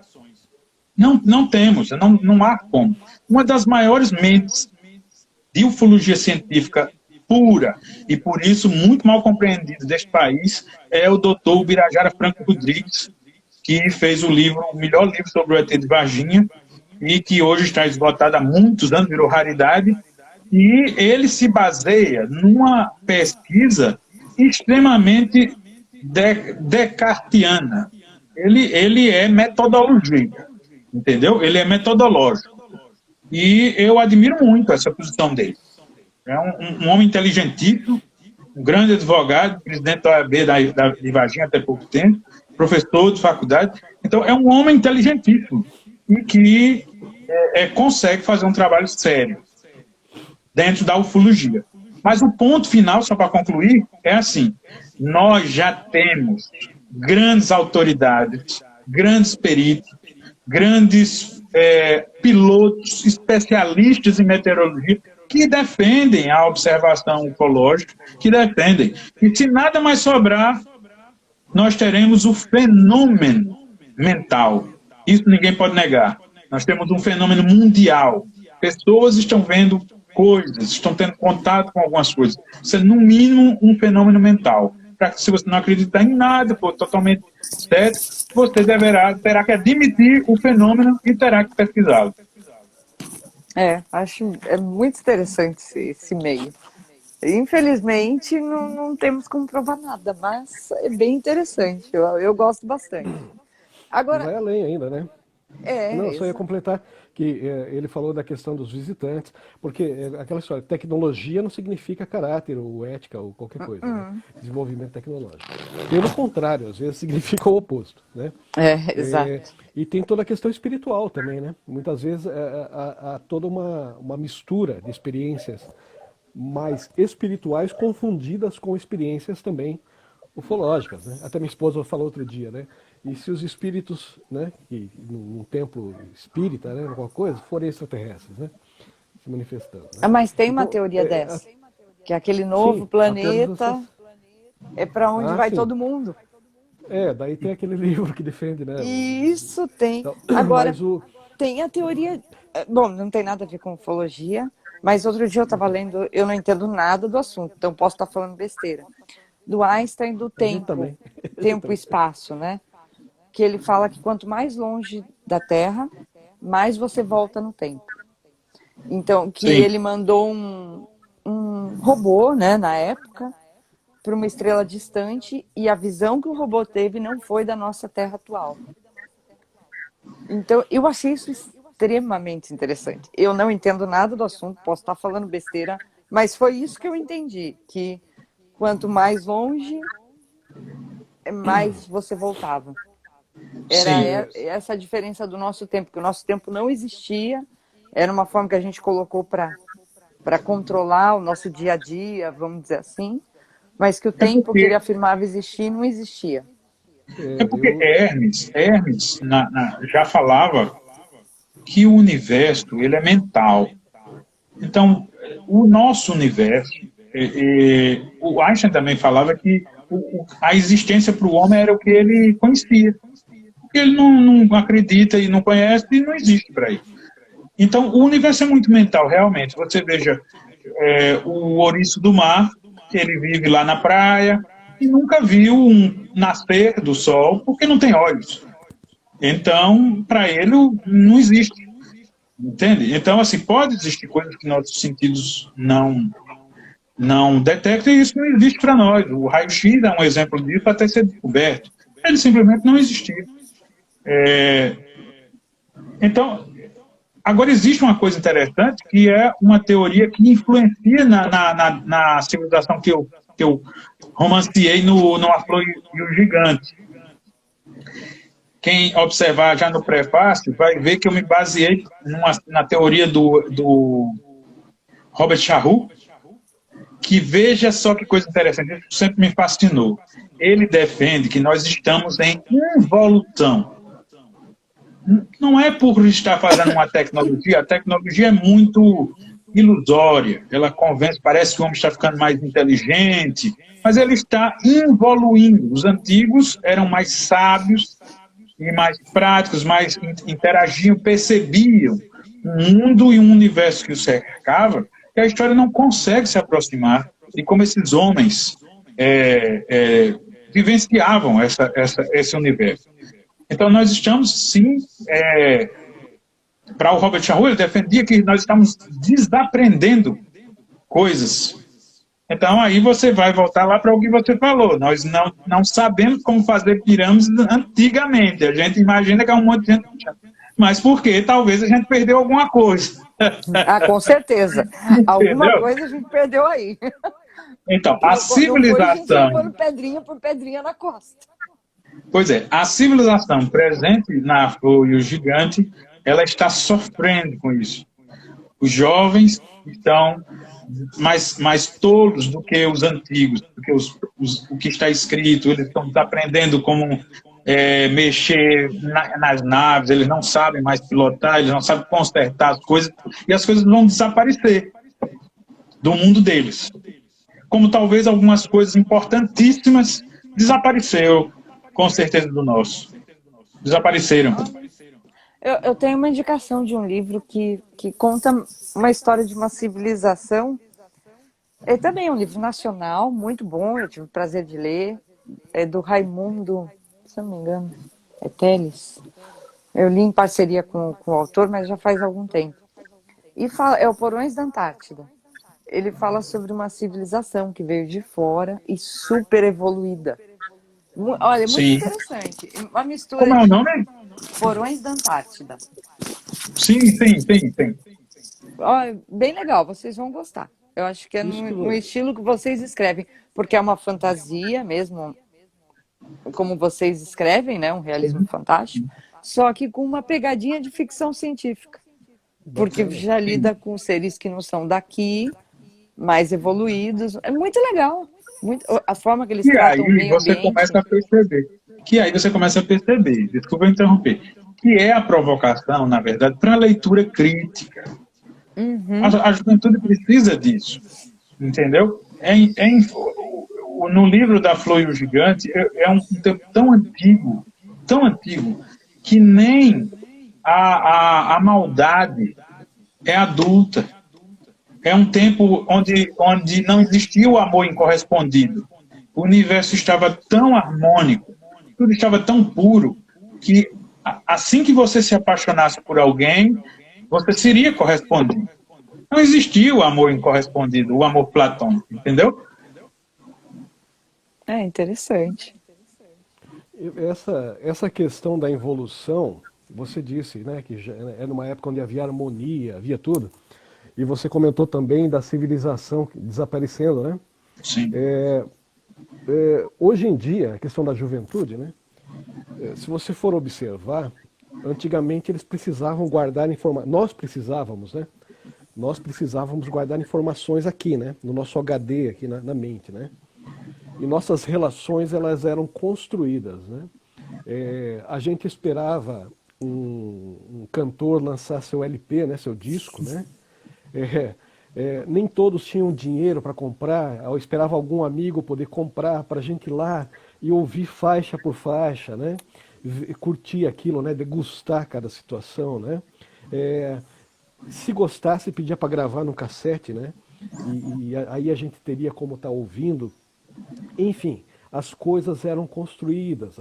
Não temos, não há como. Uma das maiores mentes de ufologia científica pura, e por isso muito mal compreendido deste país, é o doutor Ubirajara Franco Rodrigues, que fez o melhor livro sobre o ET de Varginha, e que hoje está esgotado há muitos anos, virou raridade, e ele se baseia numa pesquisa extremamente descartiana. Ele é metodologia, entendeu? Ele é metodológico. E eu admiro muito essa posição dele. É um homem inteligentíssimo, um grande advogado, presidente da OAB de Varginha até pouco tempo, professor de faculdade. Então, é um homem inteligentíssimo e que consegue fazer um trabalho sério dentro da ufologia. Mas o ponto final, só para concluir, é assim: nós já temos grandes autoridades, grandes peritos, grandes pilotos, especialistas em meteorologia, que defendem a observação ufológica, que defendem. E se nada mais sobrar, nós teremos o fenômeno mental. Isso ninguém pode negar. Nós temos um fenômeno mundial. Pessoas estão vendo coisas, estão tendo contato com algumas coisas. Isso é, no mínimo, um fenômeno mental. Para que, se você não acreditar em nada, for totalmente certo, você terá que admitir o fenômeno e terá que pesquisá-lo. Acho muito interessante esse meio. Infelizmente, não temos como provar nada, mas é bem interessante. Eu gosto bastante. Agora, vai além ainda, né? Não, só ia completar que ele falou da questão dos visitantes, porque aquela história, tecnologia não significa caráter ou ética ou qualquer coisa, né? Desenvolvimento tecnológico. Pelo contrário, às vezes significa o oposto, né? Exato. E tem toda a questão espiritual também, né? Muitas vezes há toda uma mistura de experiências mais espirituais confundidas com experiências também ufológicas, né? Até minha esposa falou outro dia, né? E se os espíritos, né, que num templo espírita, né, alguma coisa, forem extraterrestres, né, se manifestando. Né? Mas tem uma teoria dessa, que aquele novo planeta é para onde vai todo mundo. Daí tem aquele livro que defende, né? Isso tem. Então, agora, tem a teoria... Bom, não tem nada a ver com ufologia, mas outro dia eu estava lendo, eu não entendo nada do assunto, então posso estar falando besteira. Do Einstein do tempo e espaço, né? Que ele fala que quanto mais longe da Terra, mais você volta no tempo. Então, que ele mandou um robô, né, na época, para uma estrela distante, e a visão que o robô teve não foi da nossa Terra atual. Então, eu achei isso extremamente interessante. Eu não entendo nada do assunto, posso estar falando besteira, mas foi isso que eu entendi, que quanto mais longe, mais você voltava. Era essa a diferença do nosso tempo, que o nosso tempo não existia, era uma forma que a gente colocou para controlar o nosso dia a dia, vamos dizer assim, mas que o tempo que ele afirmava existir não existia. É porque Hermes já falava que o universo ele é mental. Então, o nosso universo, o Einstein também falava que a existência para o homem era o que ele conhecia. Porque ele não acredita e não conhece e não existe para ele. Então, o universo é muito mental, realmente. Você veja o ouriço do mar, que ele vive lá na praia e nunca viu um nascer do sol, porque não tem olhos. Então, para ele, não existe. Entende? Então, assim, pode existir coisas que nossos sentidos não detectam e isso não existe para nós. O raio-x é um exemplo disso até ser descoberto. Ele simplesmente não existiu. Então, agora existe uma coisa interessante que é uma teoria que influencia na civilização que eu romanciei no A Flor e o Gigante. Quem observar já no prefácio vai ver que eu me baseei na teoria do Robert Charroux, que veja só que coisa interessante, isso sempre me fascinou. Ele defende que nós estamos em involução. Não é por estar fazendo uma tecnologia, a tecnologia é muito ilusória. Ela convence, parece que o homem está ficando mais inteligente, mas ele está evoluindo. Os antigos eram mais sábios e mais práticos, mais interagiam, percebiam um mundo e um universo que o cercava, que a história não consegue se aproximar de como esses homens vivenciavam esse universo. Então, nós estamos, sim, para o Robert Charroux, ele defendia que nós estamos desaprendendo coisas. Então, aí você vai voltar lá para o que você falou. Nós não sabemos como fazer pirâmides antigamente. A gente imagina que é um monte de gente. Mas por quê? Talvez a gente perdeu alguma coisa. Ah, com certeza. Alguma coisa a gente perdeu aí. Então, a civilização... Não foi pondo pedrinha por pedrinha na costa. Pois é, a civilização presente na Flor e o Gigante, ela está sofrendo com isso. Os jovens estão mais tolos do que os antigos, porque o que está escrito, eles estão aprendendo como mexer nas naves, eles não sabem mais pilotar, eles não sabem consertar as coisas, e as coisas vão desaparecer do mundo deles. Como talvez algumas coisas importantíssimas desapareceram, com certeza, do nosso. Desapareceram. Eu tenho uma indicação de um livro que conta uma história de uma civilização. É também um livro nacional, muito bom, eu tive o prazer de ler. É do Raimundo, se eu não me engano, é Teles. Eu li em parceria com o autor, mas já faz algum tempo. E é o Porões da Antártida. Ele fala sobre uma civilização que veio de fora e super evoluída. Olha, muito interessante. Uma mistura. Como é o nome? Porões da Antártida. Sim. Olha, bem legal, vocês vão gostar. Eu acho que é no estilo que vocês escrevem, porque é uma fantasia mesmo, como vocês escrevem, né? Um realismo fantástico, só que com uma pegadinha de ficção científica. Porque já lida com seres que não são daqui, mais evoluídos. É muito legal. A forma que eles tratam o meio ambiente. Aí você começa a perceber, desculpa interromper, que é a provocação, na verdade, para a leitura crítica. Uhum. A juventude precisa disso, entendeu? No livro da Flor e o Gigante, é um tempo tão antigo, que nem a maldade é adulta. É um tempo onde não existia o amor incorrespondido. O universo estava tão harmônico, tudo estava tão puro, que assim que você se apaixonasse por alguém, você seria correspondido. Não existia o amor incorrespondido, o amor platônico, entendeu? É interessante. Essa questão da evolução, você disse, né, que já é numa época onde havia harmonia, havia tudo. E você comentou também da civilização desaparecendo, né? Sim. Hoje em dia, a questão da juventude, né? Se você for observar, antigamente eles precisavam guardar informações. Nós precisávamos, né? Nós precisávamos guardar informações aqui, né? No nosso HD, aqui na mente, né? E nossas relações, elas eram construídas, né? A gente esperava um cantor lançar seu LP, né? Seu disco, né? Nem todos tinham dinheiro para comprar, eu esperava algum amigo poder comprar para a gente ir lá e ouvir faixa por faixa, né? Curtir aquilo, né? Degustar cada situação, né? Se gostasse, pedia para gravar no cassete, né? E aí a gente teria como estar ouvindo. Enfim, as coisas eram construídas.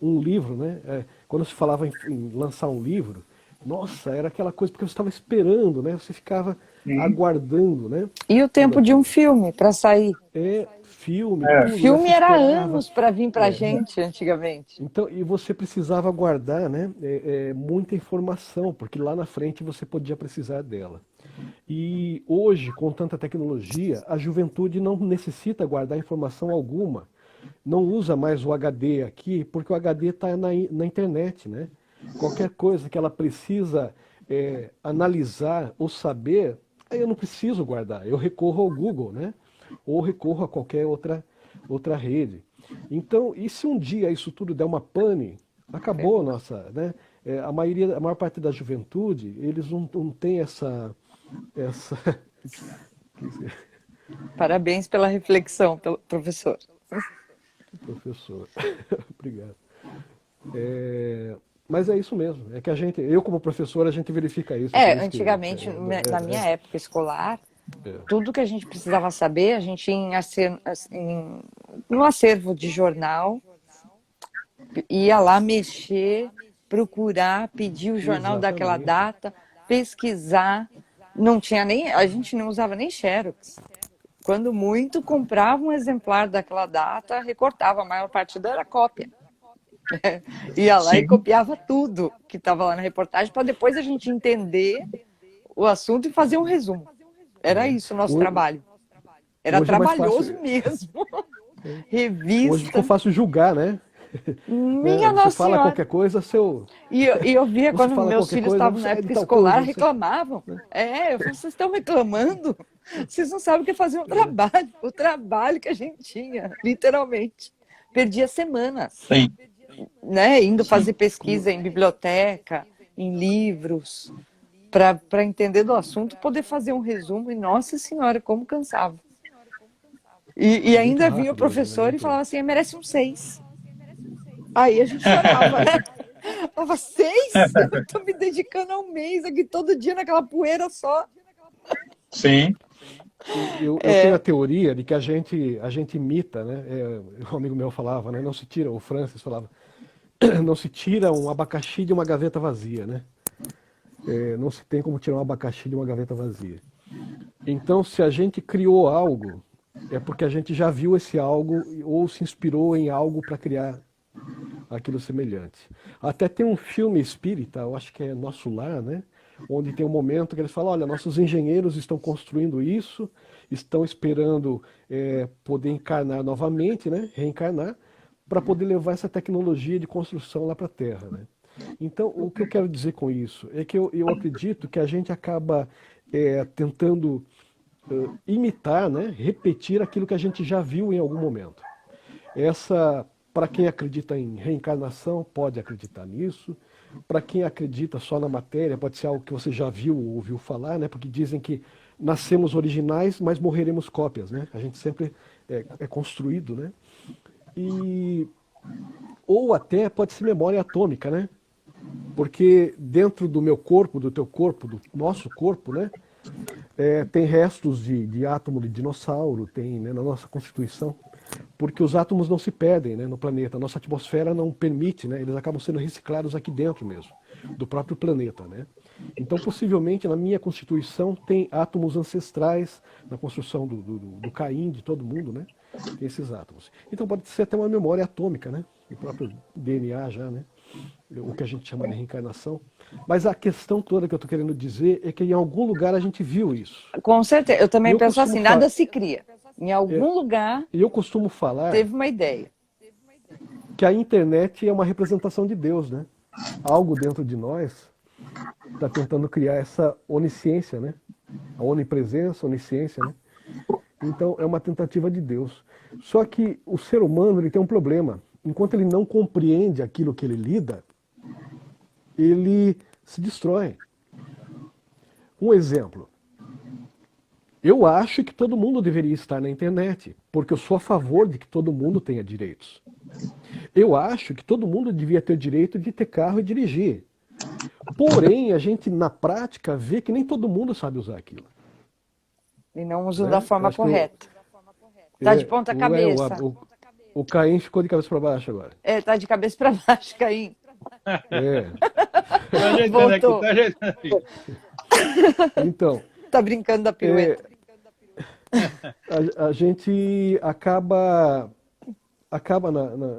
Um livro, né? Quando se falava em lançar um livro, nossa, era aquela coisa porque eu estava esperando, né? Você ficava aguardando, né? E o tempo de um filme para sair? Filme. Tudo, filme né? era anos para vir para a gente antigamente. Então, e você precisava guardar, né? Muita informação, porque lá na frente você podia precisar dela. E hoje, com tanta tecnologia, a juventude não necessita guardar informação alguma. Não usa mais o HD aqui, porque o HD está na internet, né? Qualquer coisa que ela precisa analisar ou saber, aí eu não preciso guardar. Eu recorro ao Google, né? Ou recorro a qualquer outra rede. Então, e se um dia isso tudo der uma pane, acabou a nossa, né? A maior parte da juventude, eles não tem essa... Parabéns pela reflexão, professor. Professor, obrigado. Mas é isso mesmo, é que eu como professor, a gente verifica isso. Antigamente, na minha época escolar, tudo que a gente precisava saber, a gente ia no acervo de jornal, ia lá mexer, procurar, pedir o jornal daquela data, pesquisar. Não tinha nem, a gente não usava nem Xerox. Quando muito, comprava um exemplar daquela data, recortava, a maior parte era cópia. Ia lá e copiava tudo que estava lá na reportagem, para depois a gente entender o assunto e fazer um resumo. Era isso o nosso trabalho. Era trabalhoso mesmo. Revista. Hoje ficou fácil julgar, né? Minha Você Nossa fala Senhora. qualquer coisa, E eu via quando meus filhos estavam na época escolar, reclamavam. Eu falei, vocês estão reclamando? Vocês não sabem o que é fazer um trabalho. O trabalho que a gente tinha, literalmente. Perdia semanas. Sim. Né? Indo fazer pesquisa em biblioteca, em livros, para entender do assunto, poder fazer um resumo. E, nossa senhora, como cansava. E ainda vinha o professor e falava assim, merece um 6. Aí a gente chorava, né? Falava, 6? Eu tô me dedicando a um mês aqui todo dia naquela poeira só. Sim. Eu tenho a teoria de que a gente imita, né? Um amigo meu falava, né? Não se tira, o Francis falava, não se tira um abacaxi de uma gaveta vazia, né? Não se tem como tirar um abacaxi de uma gaveta vazia. Então, se a gente criou algo, é porque a gente já viu esse algo ou se inspirou em algo para criar aquilo semelhante. Até tem um filme espírita, eu acho que é Nosso Lar, né? Onde tem um momento que eles falam, olha, nossos engenheiros estão construindo isso, estão esperando poder encarnar novamente, né? Reencarnar, para poder levar essa tecnologia de construção lá para a Terra, né? Então, o que eu quero dizer com isso é que eu acredito que a gente acaba tentando imitar, né? Repetir aquilo que a gente já viu em algum momento. Para quem acredita em reencarnação, pode acreditar nisso. Para quem acredita só na matéria, pode ser algo que você já viu ou ouviu falar, né? Porque dizem que nascemos originais, mas morreremos cópias, né? A gente sempre é construído, né? Ou até pode ser memória atômica, né? Porque dentro do meu corpo, do teu corpo, do nosso corpo, né? Tem restos de átomo de dinossauro, tem, né, na nossa constituição. Porque os átomos não se perdem, né, no planeta. A nossa atmosfera não permite, né, eles acabam sendo reciclados aqui dentro mesmo, do próprio planeta. Né? Então, possivelmente, na minha constituição tem átomos ancestrais, na construção do Caim, de todo mundo, né? Tem esses átomos. Então pode ser até uma memória atômica, né? O próprio DNA já, né? O que a gente chama de reencarnação. Mas a questão toda que eu estou querendo dizer é que em algum lugar a gente viu isso. Com certeza. Eu também penso assim, nada se cria. Em algum lugar eu costumo falar teve uma ideia. Que a internet é uma representação de Deus, né? Algo dentro de nós está tentando criar essa onisciência, né? A onipresença, onisciência, né? Então é uma tentativa de Deus. Só que o ser humano ele tem um problema. Enquanto ele não compreende aquilo que ele lida, ele se destrói. Um exemplo. Eu acho que todo mundo deveria estar na internet, porque eu sou a favor de que todo mundo tenha direitos. Eu acho que todo mundo devia ter direito de ter carro e dirigir. Porém, a gente, na prática, vê que nem todo mundo sabe usar aquilo. E não usa da forma correta. Tá de ponta cabeça. O Caim ficou de cabeça para baixo agora. Tá de cabeça para baixo, Caim. Tá ajeitando aqui, tá ajeitando aqui. Então... Tá brincando da pirueta. A gente acaba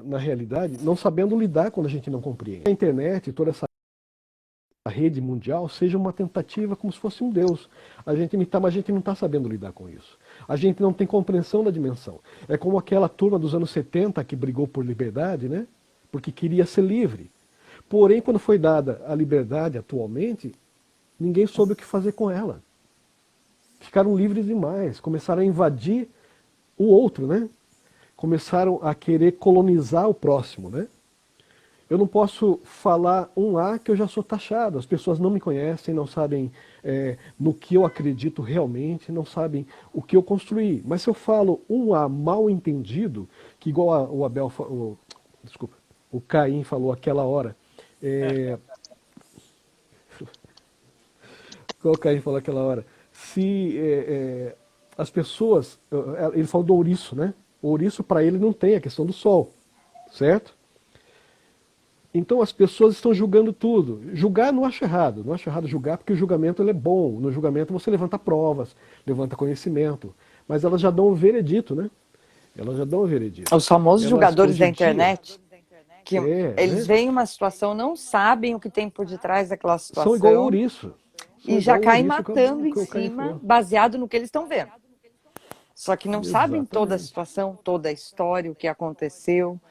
na realidade não sabendo lidar quando a gente não compreende. A internet, toda essa rede mundial, seja uma tentativa como se fosse um Deus. A gente imitar, mas a gente não está sabendo lidar com isso. A gente não tem compreensão da dimensão. É como aquela turma dos anos 70 que brigou por liberdade, né? Porque queria ser livre. Porém, quando foi dada a liberdade atualmente, ninguém soube o que fazer com ela. Ficaram livres demais, começaram a invadir o outro, né? Começaram a querer colonizar o próximo, né? Eu não posso falar um A que eu já sou taxado. As pessoas não me conhecem, não sabem no que eu acredito realmente, não sabem o que eu construí. Mas se eu falo um A mal entendido, que igual o Abel, desculpa, o Caim falou aquela hora, igual o Caim falou aquela hora, se as pessoas, ele falou do ouriço, né? O ouriço para ele não tem a questão do sol, certo? Então as pessoas estão julgando tudo. Julgar não acho errado, não acho errado julgar porque o julgamento ele é bom. No julgamento você levanta provas, levanta conhecimento, mas elas já dão um veredito, né? Elas já dão um veredito. Os famosos Elas, julgadores hoje da em dia, internet, que né? eles veem uma situação, não sabem o que tem por detrás daquela São igual ao situação ouriço. São e já igual ao caem ouriço matando em que o Caim cima, falou. baseado no que eles estão vendo. Só que não sabem toda a Exatamente. situação, toda a história, o que aconteceu,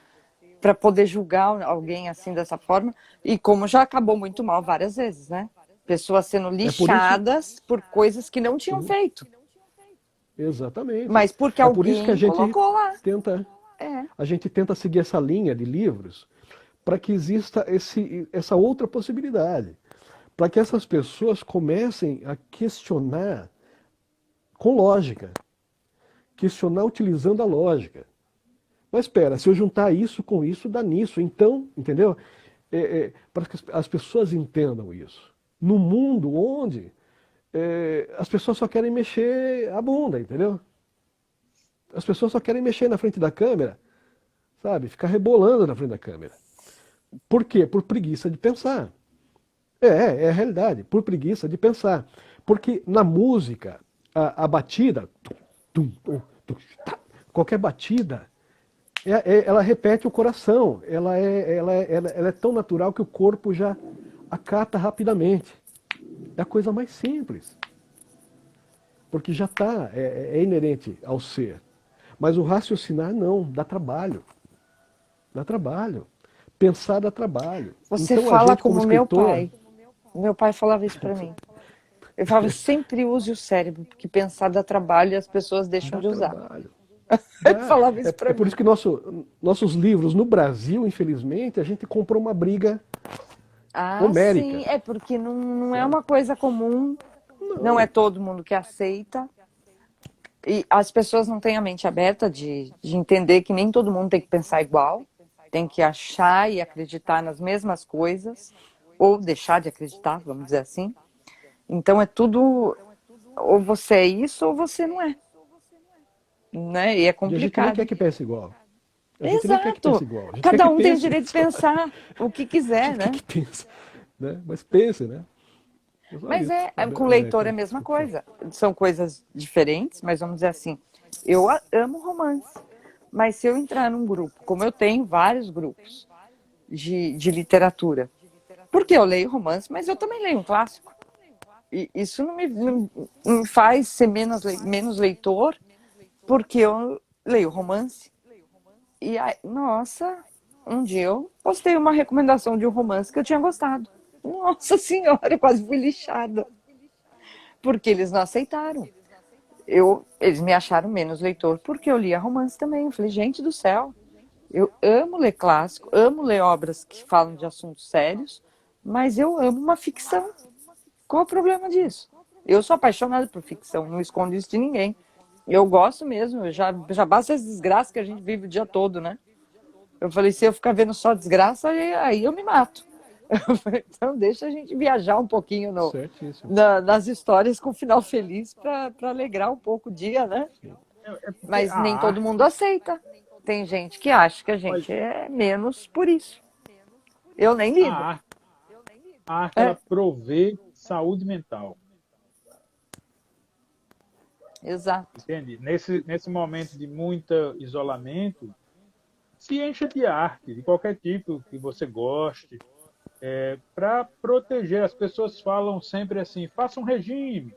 para poder julgar alguém assim dessa forma. E como já acabou muito mal várias vezes, né? Pessoas sendo É por isso. lixadas por coisas que não tinham feito. Exatamente. Mas porque É por isso que a alguém gente colocou lá. tenta, É. a gente tenta seguir essa linha de livros para que exista essa outra possibilidade. Para que essas pessoas comecem a questionar com lógica. Questionar utilizando a lógica. Mas espera, se eu juntar isso com isso, dá nisso. Então, entendeu? Para que as pessoas entendam isso. No mundo onde as pessoas só querem mexer a bunda, entendeu? As pessoas só querem mexer na frente da câmera, sabe? Ficar rebolando na frente da câmera. Por quê? Por preguiça de pensar. É a realidade, por preguiça de pensar. Porque na música, a batida, qualquer batida, ela repete o coração. Ela é tão natural que o corpo já acata rapidamente. É a coisa mais simples. Porque já está, é inerente ao ser. Mas o raciocinar não, dá trabalho. Dá trabalho. Pensar dá trabalho. Você Então a fala gente, como como meu escritor, pai. Meu pai falava isso para mim. Ele falava, sempre use o cérebro, porque pensar dá trabalho e as pessoas deixam dá de usar. trabalho. Ele Dá. falava isso para É por mim. isso que nossos livros no Brasil, infelizmente, a gente comprou uma briga Ah, sim, homérica. é porque não é Sabe? uma coisa comum, não é Não, todo mundo que aceita. E as pessoas não têm a mente aberta de entender que nem todo mundo tem que pensar igual, tem que achar e acreditar nas mesmas coisas, ou deixar de acreditar, vamos dizer assim. Então é tudo, ou você é isso ou você não é, né? E é e a gente nem quer complicado. que pense igual. A gente nem quer que pense Exato. igual. A gente quer Cada que um tem o pense. direito de pensar o que A quiser, gente quer né? que pense. Né? Mas pense, né? É só Mas isso. com leitor é a mesma Desculpa, coisa. São coisas diferentes, mas vamos dizer assim, eu amo romance. Mas se eu entrar num grupo, como eu tenho vários grupos de literatura, porque eu leio romance, mas eu também leio um clássico. E isso não me faz ser menos leitor, porque eu leio romance. E aí, nossa, um dia eu postei uma recomendação de um romance que eu tinha gostado. Nossa senhora, eu quase fui lixada. Porque eles não aceitaram. Eles me acharam menos leitor porque eu lia romance também. Eu falei, gente do céu, eu amo ler clássico, amo ler obras que falam de assuntos sérios, mas eu amo uma ficção. Qual o problema disso? Eu sou apaixonada por ficção, não escondo isso de ninguém. Eu gosto mesmo, já basta as desgraças que a gente vive o dia todo, né? Eu falei, se eu ficar vendo só desgraça, aí eu me mato. Eu falei, então deixa a gente viajar um pouquinho certíssimo. nas histórias com final feliz para alegrar um pouco o dia, né? Sim. É porque Mas a nem todo mundo arte, aceita. Tem gente que acha que a olha, gente é menos por isso. Eu nem a ligo. arte, a arte ela É, provê saúde mental, exato. entende? Nesse momento de muito isolamento, se encha de arte, de qualquer tipo que você goste, para proteger. As pessoas falam sempre assim: faça um regime,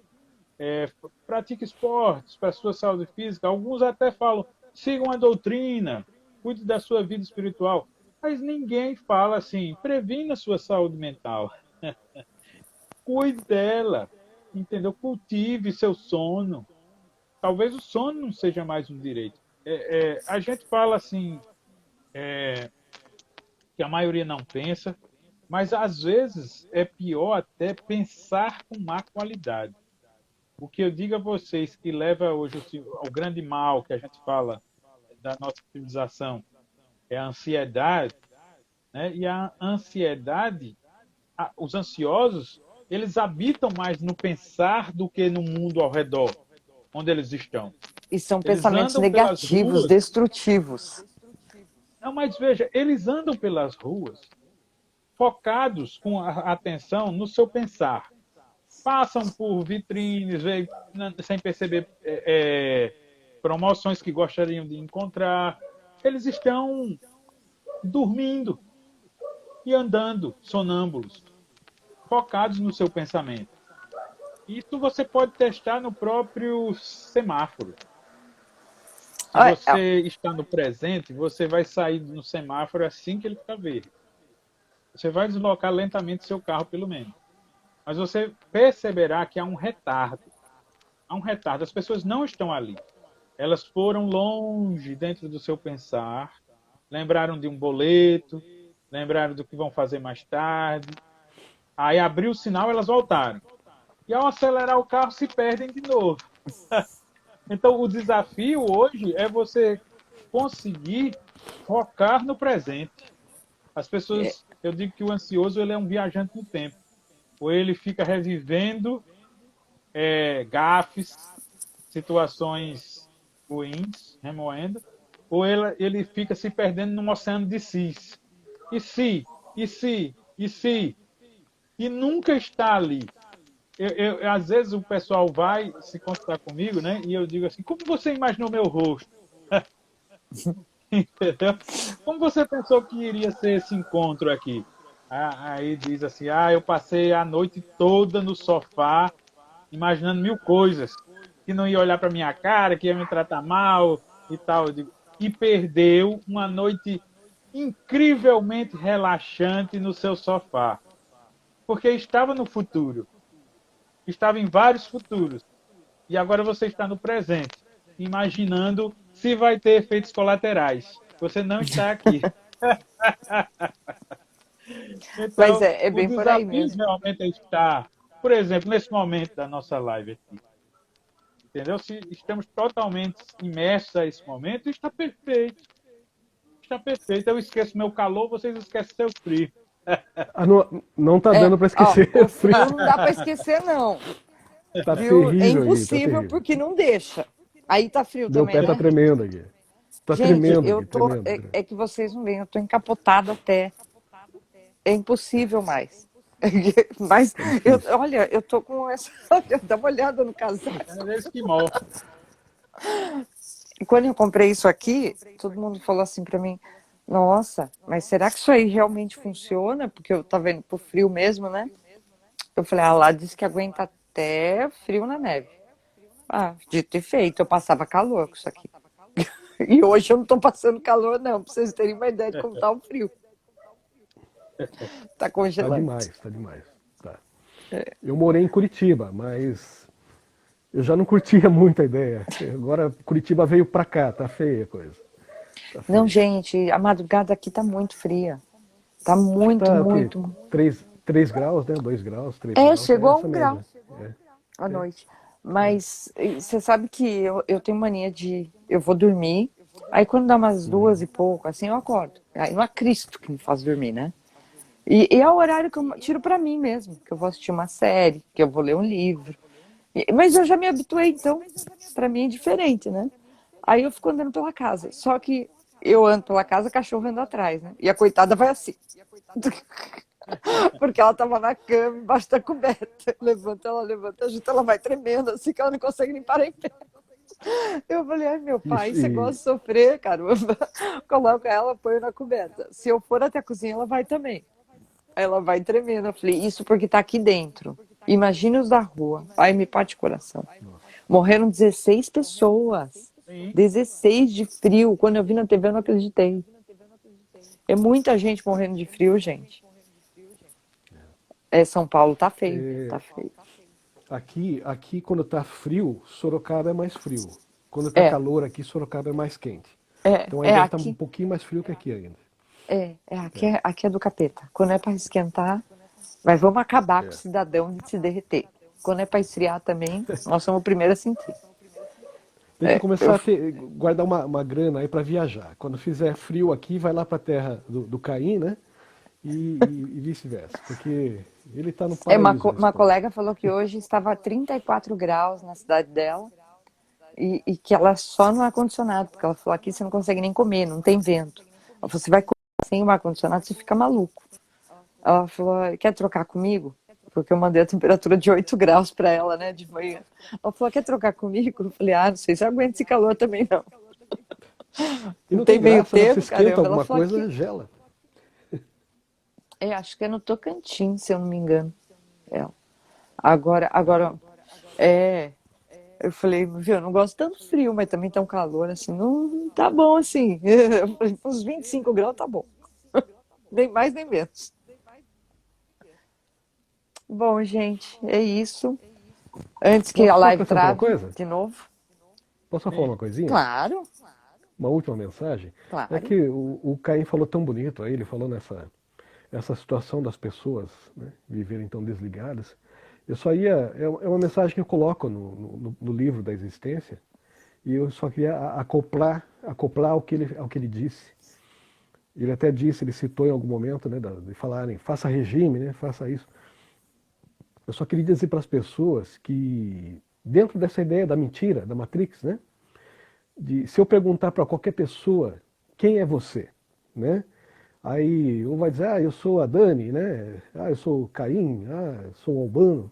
pratique esportes para a sua saúde física. Alguns até falam: sigam a doutrina, cuide da sua vida espiritual. Mas ninguém fala assim: previna a sua saúde mental, cuide dela, entendeu? Cultive seu sono. Talvez o sono não seja mais um direito. A gente fala assim que a maioria não pensa, mas às vezes é pior até pensar com má qualidade. O que eu digo a vocês que leva hoje ao grande mal que a gente fala da nossa civilização é a ansiedade, né? E a ansiedade, os ansiosos, eles habitam mais no pensar do que no mundo ao redor, onde eles estão. E são Eles pensamentos andam pelas negativos, ruas. destrutivos. Não, mas veja, eles andam pelas ruas focados com a atenção no seu pensar. Passam por vitrines, sem perceber promoções que gostariam de encontrar. Eles estão dormindo e andando, sonâmbulos, focados no seu pensamento. Isso você pode testar no próprio semáforo. Se você está no presente, você vai sair no semáforo assim que ele ficar verde. Você vai deslocar lentamente seu carro, pelo menos. Mas você perceberá que há um retardo. Há um retardo. As pessoas não estão ali. Elas foram longe dentro do seu pensar, lembraram de um boleto, lembraram do que vão fazer mais tarde. Aí abriu o sinal, elas voltaram. E ao acelerar o carro, se perdem de novo. Então, o desafio hoje é você conseguir focar no presente. As pessoas, eu digo que o ansioso ele é um viajante no tempo. Ou ele fica revivendo gafes, situações ruins, remoendo, ou ele fica se perdendo num oceano de sis. E se, e se, e se, e nunca está ali. Às vezes o pessoal vai se consultar comigo, né? E eu digo assim, como você imaginou meu rosto? Entendeu? Como você pensou que iria ser esse encontro aqui? Aí diz assim, eu passei a noite toda no sofá, imaginando mil coisas, que não ia olhar para minha cara, que ia me tratar mal e tal. Eu digo, e perdeu uma noite incrivelmente relaxante no seu sofá, porque estava no futuro, estava em vários futuros, e agora você está no presente, imaginando se vai ter efeitos colaterais. Você não está aqui. Mas Então, é o bem por aí desafio mesmo. realmente é estar, por exemplo, nesse momento da nossa live aqui. Entendeu? Se estamos totalmente imersos a esse momento, está perfeito. Está perfeito. Eu esqueço meu calor, vocês esquecem seu frio. Não tá dando para esquecer O o frio. frio não dá para esquecer, não. Tá Viu? É terrível aqui, tá impossível terrível. porque não deixa. Aí tá frio Meu também, pé tá né? tremendo aqui. Tá Gente, tremendo eu aqui, tô. tremendo. É que vocês não veem, eu tô encapotada até. É impossível mais. Mas, Tá difícil. olha, eu tô com essa. Dá uma olhada no casaco. É esquimó. E quando eu comprei isso aqui, todo mundo falou assim pra mim: Nossa, mas será que isso aí realmente funciona? Porque eu tava indo pro frio mesmo, né? Eu falei: lá diz que aguenta até frio na neve. Dito e feito, eu passava calor com isso aqui. E hoje eu não tô passando calor, não, pra vocês terem uma ideia de como tá o frio. Tá Tá congelante. demais, tá demais. Tá. Eu morei em Curitiba, mas eu já não curtia muito a ideia. Agora Curitiba veio pra cá, tá feia a coisa. Tá Não, feia. gente, a madrugada aqui tá muito fria. Tá Acho que muito, tá o quê? muito. 3 graus, né? 2 graus, 3 graus, é Chegou a essa 1 grau média. É, à é. noite. Mas você sabe que eu tenho mania de. Eu vou dormir, aí quando dá umas 2 e pouco, assim, eu acordo. Aí não é Cristo que me faz dormir, né? E é o horário que eu tiro pra mim mesmo, que eu vou assistir uma série, que eu vou ler um livro. Mas eu já me habituei, então, pra mim é diferente, né? Aí eu fico andando pela casa. Só que eu ando pela casa, cachorro anda atrás, né? E a coitada vai assim. Porque ela tava na cama, embaixo da coberta. Ela levanta, ajuda, ela vai tremendo, assim que ela não consegue nem parar em pé. Eu falei, ai meu pai, Isso, você gosta de sofrer, caramba. Coloca ela, põe na coberta. Se eu for até a cozinha, ela vai também. Aí ela vai tremendo. Eu falei, isso porque tá aqui dentro. Imagina os da rua. Ai, me parte o coração. Morreram 16 pessoas. Sim. 16 de frio. Quando eu vi na TV, eu não acreditei. É muita gente morrendo de frio, gente. São Paulo tá feio, tá feio. aqui quando tá frio, Sorocaba é mais frio. Quando tá calor aqui, Sorocaba é mais quente. Então aí deve estar um Aqui. pouquinho mais frio que aqui ainda. Aqui é do capeta. Quando é para esquentar, mas vamos acabar com o É. cidadão de se derreter. Quando é para esfriar também, nós somos o primeiro a sentir. Tem que Eu, começar a guardar uma grana aí para viajar. Quando fizer frio aqui, vai lá para a terra do Caim, né? E vice-versa. Porque ele está no paraíso nesse uma ponto. colega falou que hoje estava 34 graus na cidade dela e que ela só no ar-condicionado, porque ela falou aqui você não consegue nem comer, não tem vento. Ela falou, você vai comer sem o ar-condicionado, você fica maluco. Ela falou, quer trocar comigo? Porque eu mandei a temperatura de 8 graus para ela, né, de manhã. Ela falou, quer trocar comigo? Eu falei, não sei se eu aguento esse calor também, não. E Não não tem tem meio graça, né? Você termo, esquenta caramba. Ela alguma falou coisa, aqui, gela. acho que é no Tocantins, se eu não me engano. Ela. Agora, é, eu falei, viu, eu não gosto tanto frio, mas também tá um calor, assim, não tá bom, assim. Uns 25 graus tá bom. Nem mais, nem menos. Bom, gente, é isso. Antes que a Posso só live acrescentar uma trave coisa? de novo. Posso só falar uma coisinha? Claro, Uma última mensagem? É claro. que o Caim falou tão bonito aí, ele falou essa situação das pessoas, né, viverem tão desligadas. Eu só ia. É uma mensagem que eu coloco no livro da existência, e eu só queria acoplar ao que ele disse. Ele até disse, ele citou em algum momento, né, de falarem, faça regime, né, faça isso. Eu só queria dizer para as pessoas que, dentro dessa ideia da mentira, da Matrix, né, se eu perguntar para qualquer pessoa quem é você, né, aí um vai dizer, eu sou a Dani, né, eu sou o Caim, eu sou o Albano.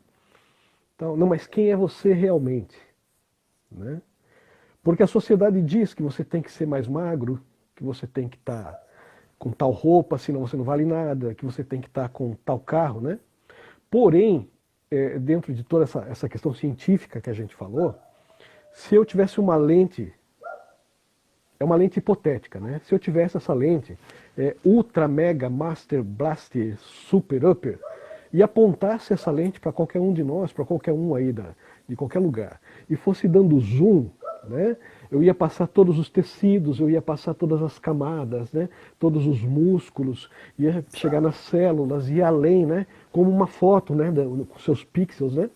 Então, não, mas quem é você realmente, né? Porque a sociedade diz que você tem que ser mais magro, que você tem que estar com tal roupa, senão você não vale nada, que você tem que estar com tal carro, né? Porém, dentro de toda essa questão científica que a gente falou, se eu tivesse uma lente, é uma lente hipotética, né? Se eu tivesse essa lente, Ultra Mega Master Blaster Super Upper, e apontasse essa lente para qualquer um de nós, para qualquer um aí de qualquer lugar, e fosse dando zoom, né? Eu ia passar todos os tecidos, eu ia passar todas as camadas, né? Todos os músculos, ia chegar nas células, ia além, né? Como uma foto, né? Com seus pixels, né?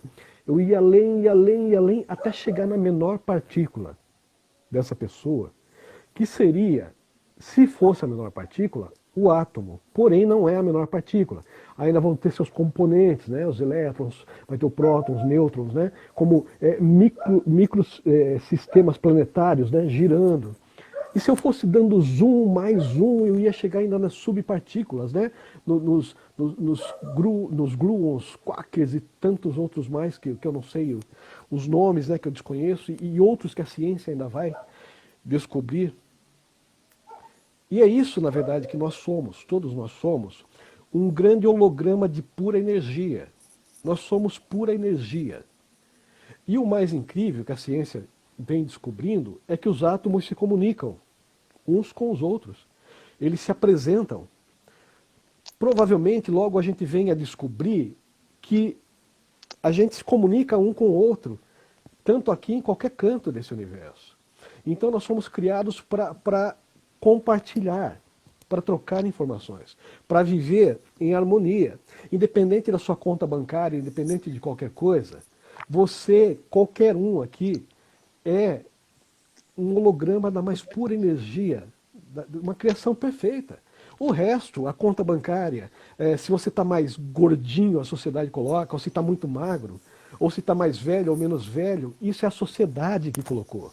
Eu ia além, ia além, ia além, até chegar na menor partícula dessa pessoa, que seria, se fosse a menor partícula, o átomo. Porém, não é a menor partícula. Ainda vão ter seus componentes, né? Os elétrons, vai ter o prótons, nêutrons, né? Como micros sistemas planetários, né? Girando. E se eu fosse dando zoom, mais zoom, eu ia chegar ainda nas subpartículas, né? Nos gluons, quarks e tantos outros mais que eu não sei os nomes, né? Que eu desconheço, e outros que a ciência ainda vai descobrir. E é isso, na verdade, que nós somos, todos nós somos, um grande holograma de pura energia. Nós somos pura energia. E o mais incrível que a ciência vem descobrindo é que os átomos se comunicam uns com os outros. Eles se apresentam. Provavelmente, logo a gente vem a descobrir que a gente se comunica um com o outro, tanto aqui em qualquer canto desse universo. Então nós fomos criados para compartilhar, para trocar informações, para viver em harmonia. Independente da sua conta bancária, independente de qualquer coisa, você, qualquer um aqui, é um holograma da mais pura energia, uma criação perfeita. O resto, a conta bancária, se você está mais gordinho, a sociedade coloca, ou se está muito magro, ou se está mais velho ou menos velho, isso é a sociedade que colocou.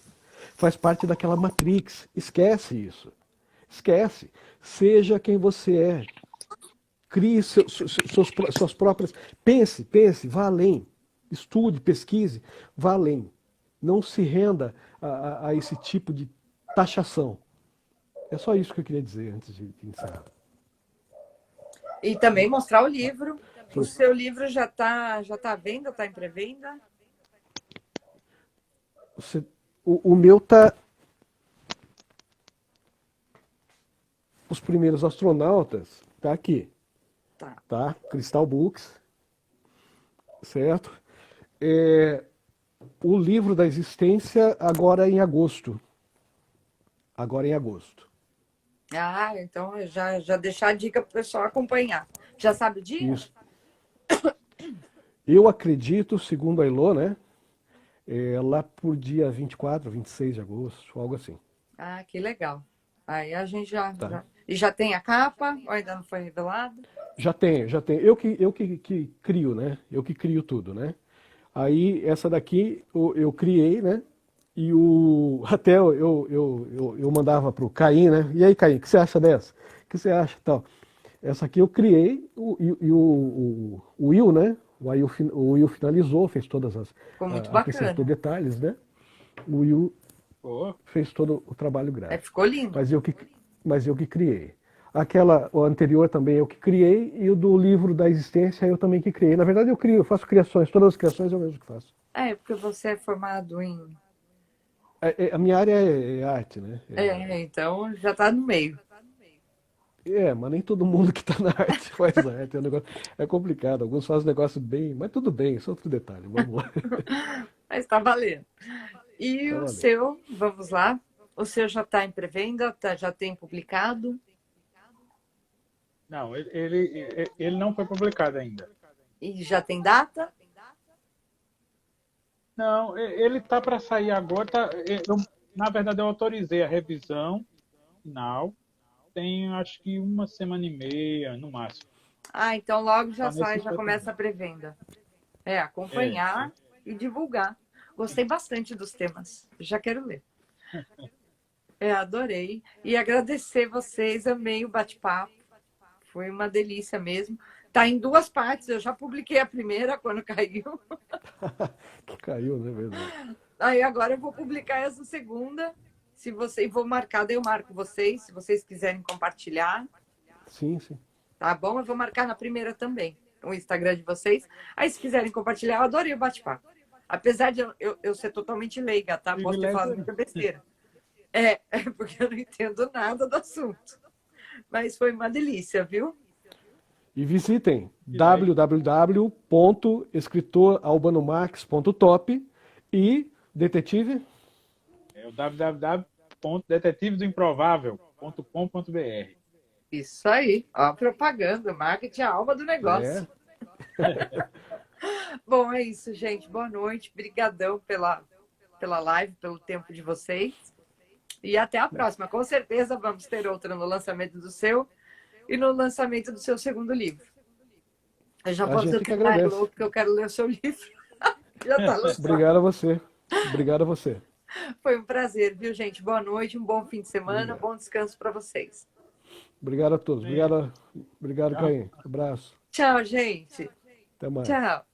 Faz parte daquela matrix. Esquece isso. Esquece. Seja quem você é. Crie suas próprias. Pense, vá além. Estude, pesquise, vá além. Não se renda a esse tipo de taxação. É só isso que eu queria dizer antes de encerrar. E também mostrar o livro. O seu livro já tá à venda, está em pré-venda? O meu tá. Os primeiros astronautas tá aqui. Tá? Crystal Books. Certo? O livro da existência agora em agosto. Agora em agosto. Ah, então já deixar a dica para o pessoal acompanhar. Já sabe o dia? Isso. Eu acredito, segundo a Ilô, né? Lá por dia 24, 26 de agosto, algo assim. Ah, que legal. Aí a gente já, Tá? já... E já tem a capa? Ou ainda não foi revelado? Já tem, já tem. Eu que crio, né? Eu que crio tudo, né? Aí essa daqui eu criei, né? E até eu mandava pro Caim, né? E aí, Caim, o que você acha dessa? O que você acha tal? Essa aqui eu criei o Will, né? O Will finalizou, fez todas Ficou muito acrescentou bacana. detalhes, né? O Will Pô, fez todo o trabalho É, gráfico. ficou lindo. Mas eu que criei. O anterior também eu que criei, e o do livro da existência eu também que criei. Na verdade, eu faço criações, todas as criações eu mesmo que faço. É, porque você é formado em. A minha área é arte, né? Então já está no meio. Mas nem todo mundo que está na arte faz arte. É complicado. Alguns fazem negócio bem, mas tudo bem, isso é outro detalhe. Vamos lá. Mas está valendo. E Tá o valendo. seu, vamos lá. O seu já está em pré-venda, já tem publicado não, ele não foi publicado ainda. e já tem data? Não, ele tá para sair agora. Na verdade, eu autorizei a revisão final. Tem acho que uma semana e meia, no máximo. Ah, então logo já Tá nesse sai, já começa instantezinho. a pré-venda. É, É, acompanhar e divulgar. Gostei bastante dos temas. Já quero ler. Adorei. E agradecer vocês, amei o bate-papo. Foi uma delícia mesmo. Tá em duas partes. Eu já publiquei a primeira quando caiu. Que caiu, né? Verdade. Aí agora eu vou publicar essa segunda. Se você vou marcar, daí eu marco vocês, se vocês quiserem compartilhar, Sim, sim. tá bom? Eu vou marcar na primeira também, o Instagram de vocês. Aí se quiserem compartilhar, eu adorei o bate-papo. Apesar de eu ser totalmente leiga, tá? Posso ter falado privilégio. muita besteira. É porque eu não entendo nada do assunto. Mas foi uma delícia, viu? E visitem E daí, www.escritoralbanomarques.top e detetive. é o www.detetivedоимprovável.com.br. Isso aí. Ó, propaganda, marketing é a alma do É, negócio. Bom, é isso, gente. Boa noite. Obrigadão pela live, pelo tempo de vocês. E até a próxima. Com certeza vamos ter outra no lançamento do seu e no lançamento do seu segundo livro. Eu já a posso dizer gente que que tá agradece. louco, porque eu quero ler o seu livro. Já está lançado. Obrigado a você. Obrigado a você. Foi um prazer, viu, gente? Boa noite, um bom fim de semana, Obrigado. bom descanso para vocês. Obrigado a todos. bem, Obrigado, tá? Caim. Abraço. Tchau, gente. Até mais. Tchau.